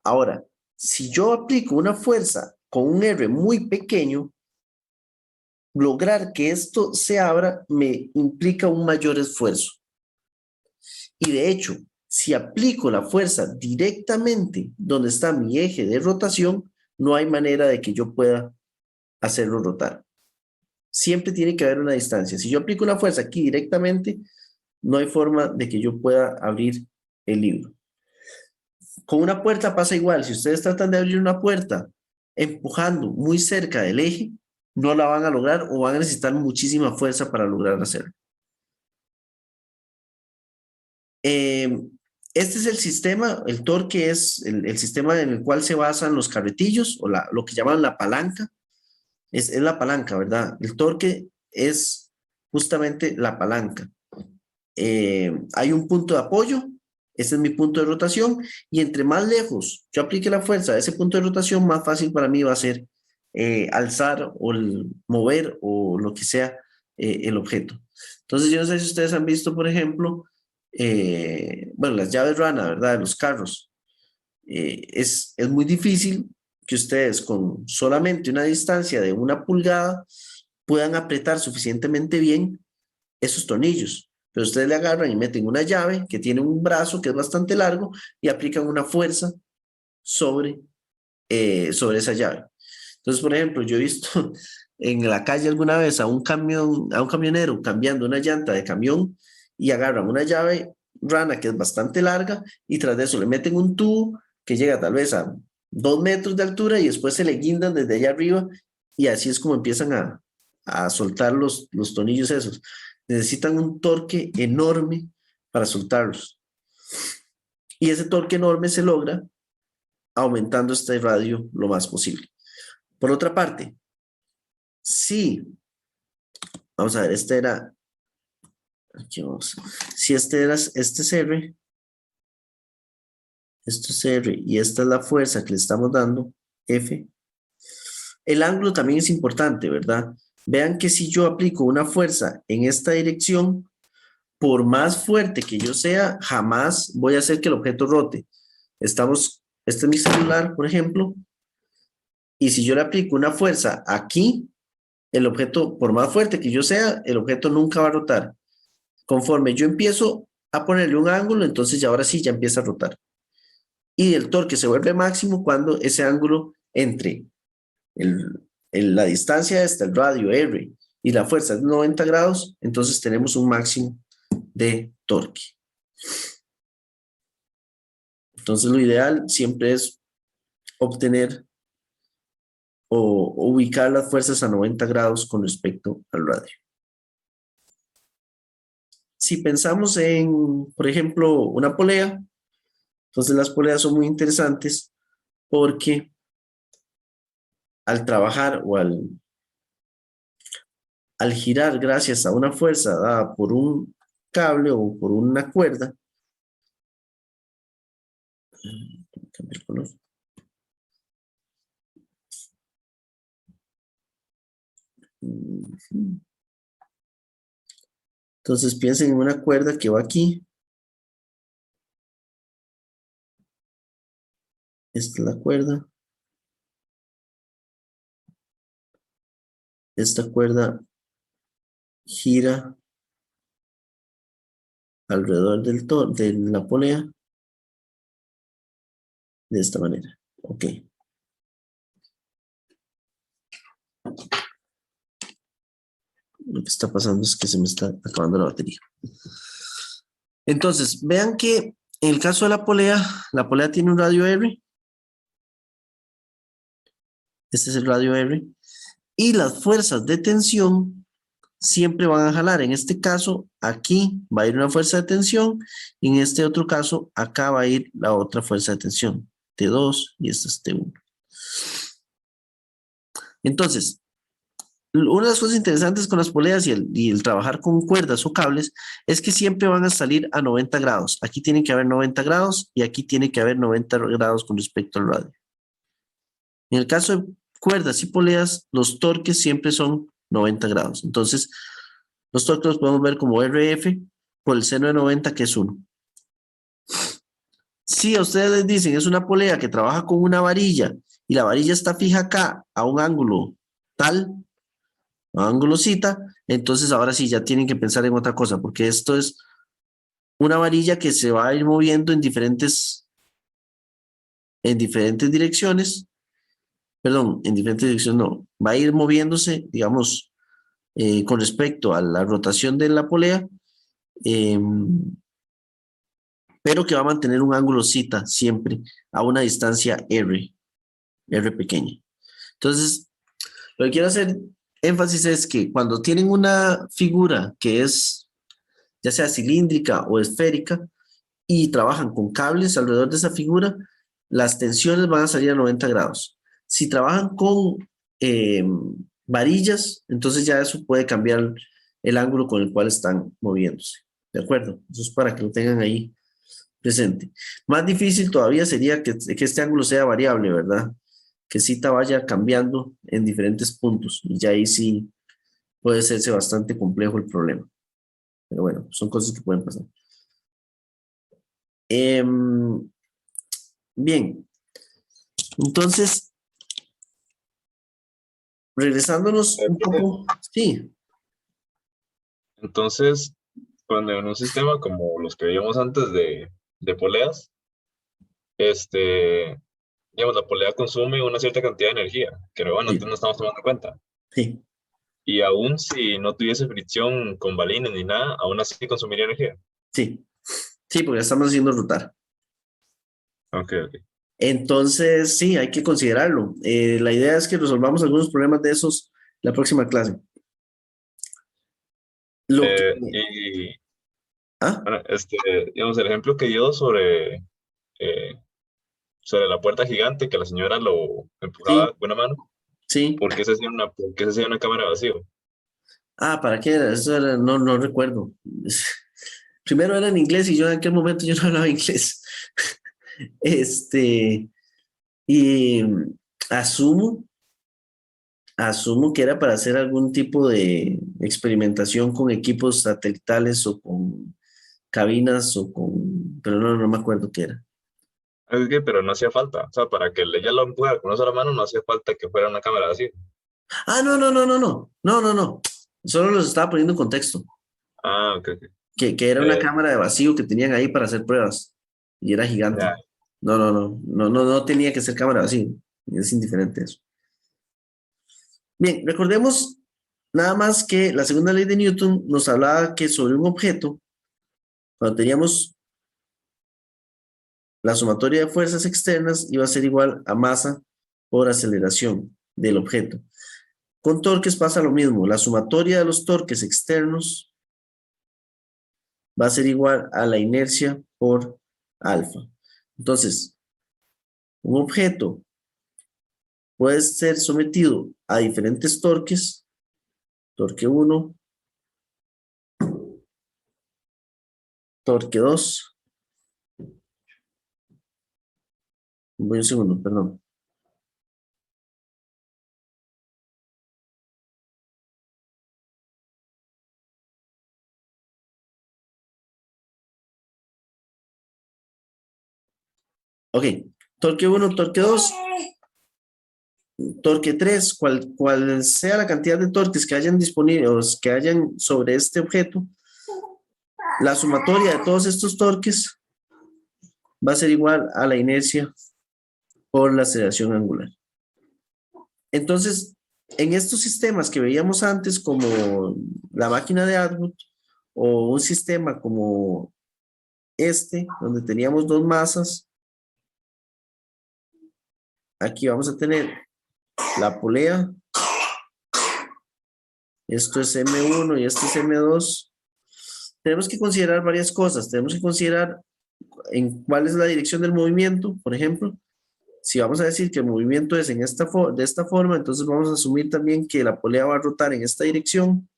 Ahora, si yo aplico una fuerza con un R muy pequeño, lograr que esto se abra me implica un mayor esfuerzo. Y de hecho, si aplico la fuerza directamente donde está mi eje de rotación, no hay manera de que yo pueda hacerlo rotar. Siempre tiene que haber una distancia. Si yo aplico una fuerza aquí directamente, no hay forma de que yo pueda abrir el libro. Con una puerta pasa igual. Si ustedes tratan de abrir una puerta empujando muy cerca del eje, no la van a lograr o van a necesitar muchísima fuerza para lograr hacerlo. Este es el sistema, el torque es el sistema en el cual se basan los carretillos o lo que llaman la palanca. Es la palanca, ¿verdad? El torque es justamente la palanca. Hay un punto de apoyo, ese es mi punto de rotación, y entre más lejos yo aplique la fuerza a ese punto de rotación, más fácil para mí va a ser alzar o mover o lo que sea el objeto. Entonces yo no sé si ustedes han visto, por ejemplo, bueno, las llaves rana, ¿verdad? De los carros. Es muy difícil que ustedes con solamente una distancia de 1 pulgada puedan apretar suficientemente bien esos tornillos. Pero ustedes le agarran y meten una llave que tiene un brazo que es bastante largo y aplican una fuerza sobre esa llave. Entonces, por ejemplo, yo he visto en la calle alguna vez a un camionero cambiando una llanta de camión y agarran una llave rana que es bastante larga y tras de eso le meten un tubo que llega tal vez a 2 metros de altura y después se le guindan desde allá arriba y así es como empiezan a soltar los tornillos esos. Necesitan un torque enorme para soltarlos. Y ese torque enorme se logra aumentando este radio lo más posible. Por otra parte, vamos a ver, si este es R, esto es R y esta es la fuerza que le estamos dando, F, el ángulo también es importante, ¿verdad? Vean que si yo aplico una fuerza en esta dirección, por más fuerte que yo sea, jamás voy a hacer que el objeto rote. Este es mi celular, por ejemplo, y si yo le aplico una fuerza aquí, el objeto, por más fuerte que yo sea, el objeto nunca va a rotar. Conforme yo empiezo a ponerle un ángulo, entonces ya ahora sí ya empieza a rotar. Y el torque se vuelve máximo cuando ese ángulo entre la distancia hasta el radio R y la fuerza es 90 grados, entonces tenemos un máximo de torque. Entonces lo ideal siempre es obtener o ubicar las fuerzas a 90 grados con respecto al radio. Si pensamos en, por ejemplo, una polea, entonces las poleas son muy interesantes porque al trabajar o al girar gracias a una fuerza dada por un cable o por una cuerda, cambiar el color. Entonces piensen en una cuerda que va aquí. Esta es la cuerda. Esta cuerda gira alrededor de la polea de esta manera. Ok. Lo que está pasando es que se me está acabando la batería. Entonces, vean que en el caso de la polea tiene un radio R. Este es el radio R. Y las fuerzas de tensión siempre van a jalar. En este caso, aquí va a ir una fuerza de tensión. Y en este otro caso, acá va a ir la otra fuerza de tensión. T2 y esta es T1. Entonces, una de las cosas interesantes con las poleas y el trabajar con cuerdas o cables es que siempre van a salir a 90 grados. Aquí tiene que haber 90 grados y aquí tiene que haber 90 grados con respecto al radio. En el caso de cuerdas y poleas, los torques siempre son 90 grados. Entonces, los torques los podemos ver como RF por el seno de 90, que es 1. Si a ustedes les dicen es una polea que trabaja con una varilla y la varilla está fija acá a un ángulo tal, ángulo cita, entonces ahora sí ya tienen que pensar en otra cosa, porque esto es una varilla que se va a ir moviendo en diferentes direcciones. Perdón, en diferentes direcciones no, va a ir moviéndose, digamos, con respecto a la rotación de la polea, pero que va a mantener un ángulo cita siempre a una distancia R pequeña. Entonces, lo que quiero hacer énfasis es que cuando tienen una figura que es ya sea cilíndrica o esférica y trabajan con cables alrededor de esa figura, las tensiones van a salir a 90 grados. Si trabajan con varillas, entonces ya eso puede cambiar el ángulo con el cual están moviéndose. ¿De acuerdo? Eso es para que lo tengan ahí presente. Más difícil todavía sería que este ángulo sea variable, ¿verdad? Que cita vaya cambiando en diferentes puntos. Y ya ahí sí puede serse bastante complejo el problema. Pero bueno, son cosas que pueden pasar. Bien. Entonces, regresándonos un poco. Sí. Entonces, cuando en un sistema como los que veíamos antes de poleas, digamos, la polea consume una cierta cantidad de energía, que bueno, Sí. no estamos tomando en cuenta. Sí. Y aún si no tuviese fricción con balines ni nada, aún así consumiría energía. Sí. Sí, porque la estamos haciendo rotar. Ok. Entonces, sí, hay que considerarlo. La idea es que resolvamos algunos problemas de esos la próxima clase. ¿Ah? Bueno, digamos, el ejemplo que dio sobre la puerta gigante que la señora lo empujaba Sí. con una mano, Sí. ¿por qué se hacía una cámara vacío? Ah, ¿para qué era? Eso era, no recuerdo. Primero era en inglés y yo en aquel momento yo no hablaba inglés. Y asumo Asumo que era para hacer algún tipo de experimentación con equipos satelitales o con cabinas o con... Pero no me acuerdo qué era. Es que, pero no hacía falta. O sea, para que ella lo empujara con una sola mano, no hacía falta que fuera una cámara así. Ah, no. Solo los estaba poniendo en contexto. Ah, ok, ok. Que era una Eh, cámara de vacío que tenían ahí para hacer pruebas. Y era gigante. ya. No tenía que ser cámara de vacío. Es indiferente eso. Bien, recordemos nada más que la segunda ley de Newton nos hablaba que sobre un objeto, cuando teníamos la sumatoria de fuerzas externas, iba a ser igual a masa por aceleración del objeto. Con torques pasa lo mismo. La sumatoria de los torques externos va a ser igual a la inercia por alfa. Entonces, un objeto puede ser sometido a diferentes torques. Torque 1, torque 2. Voy un segundo, perdón. Ok, torque 1, torque 2, torque 3, cual sea la cantidad de torques que hayan disponibles, que hayan sobre este objeto, la sumatoria de todos estos torques va a ser igual a la inercia por la aceleración angular. Entonces, en estos sistemas que veíamos antes, como la máquina de Atwood, o un sistema como este, donde teníamos dos masas, aquí vamos a tener la polea, esto es M1 y esto es M2. Tenemos que considerar varias cosas. Tenemos que considerar en cuál es la dirección del movimiento, por ejemplo. Si vamos a decir que el movimiento es de esta forma, entonces vamos a asumir también que la polea va a rotar en esta dirección.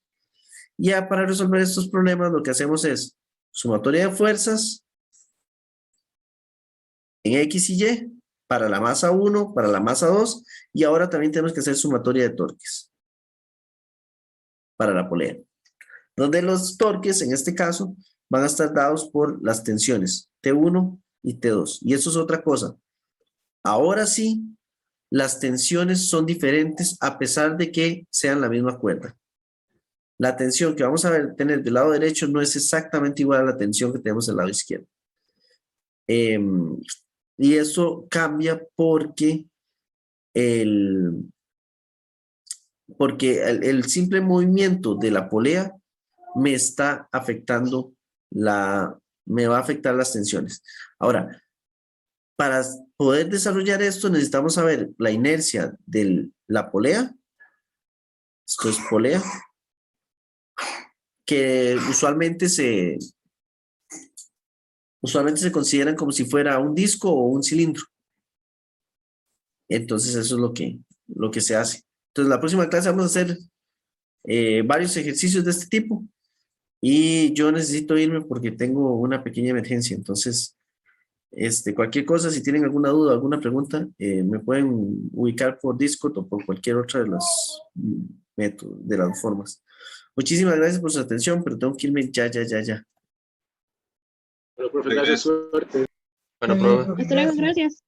Ya para resolver estos problemas, lo que hacemos es sumatoria de fuerzas en X y Y para la masa 1, para la masa 2, y ahora también tenemos que hacer sumatoria de torques para la polea, donde los torques, en este caso, van a estar dados por las tensiones T1 y T2. Y eso es otra cosa. Ahora sí, las tensiones son diferentes a pesar de que sean la misma cuerda. La tensión que vamos a tener del lado derecho no es exactamente igual a la tensión que tenemos del lado izquierdo. Y eso cambia porque el simple movimiento de la polea me está afectando me va a afectar las tensiones. Ahora, para poder desarrollar esto necesitamos saber la inercia de la polea. Esto es polea, que usualmente se consideran como si fuera un disco o un cilindro. Entonces eso es lo que se hace. Entonces la próxima clase vamos a hacer varios ejercicios de este tipo y yo necesito irme porque tengo una pequeña emergencia. Entonces, cualquier cosa, si tienen alguna duda, alguna pregunta, me pueden ubicar por Discord o por cualquier otra de las métodos, de las formas. Muchísimas gracias por su atención, pero tengo que irme ya. Pero, profe, gracias, suerte. Bueno, Está bien, profe. profe, Hasta luego, gracias. gracias.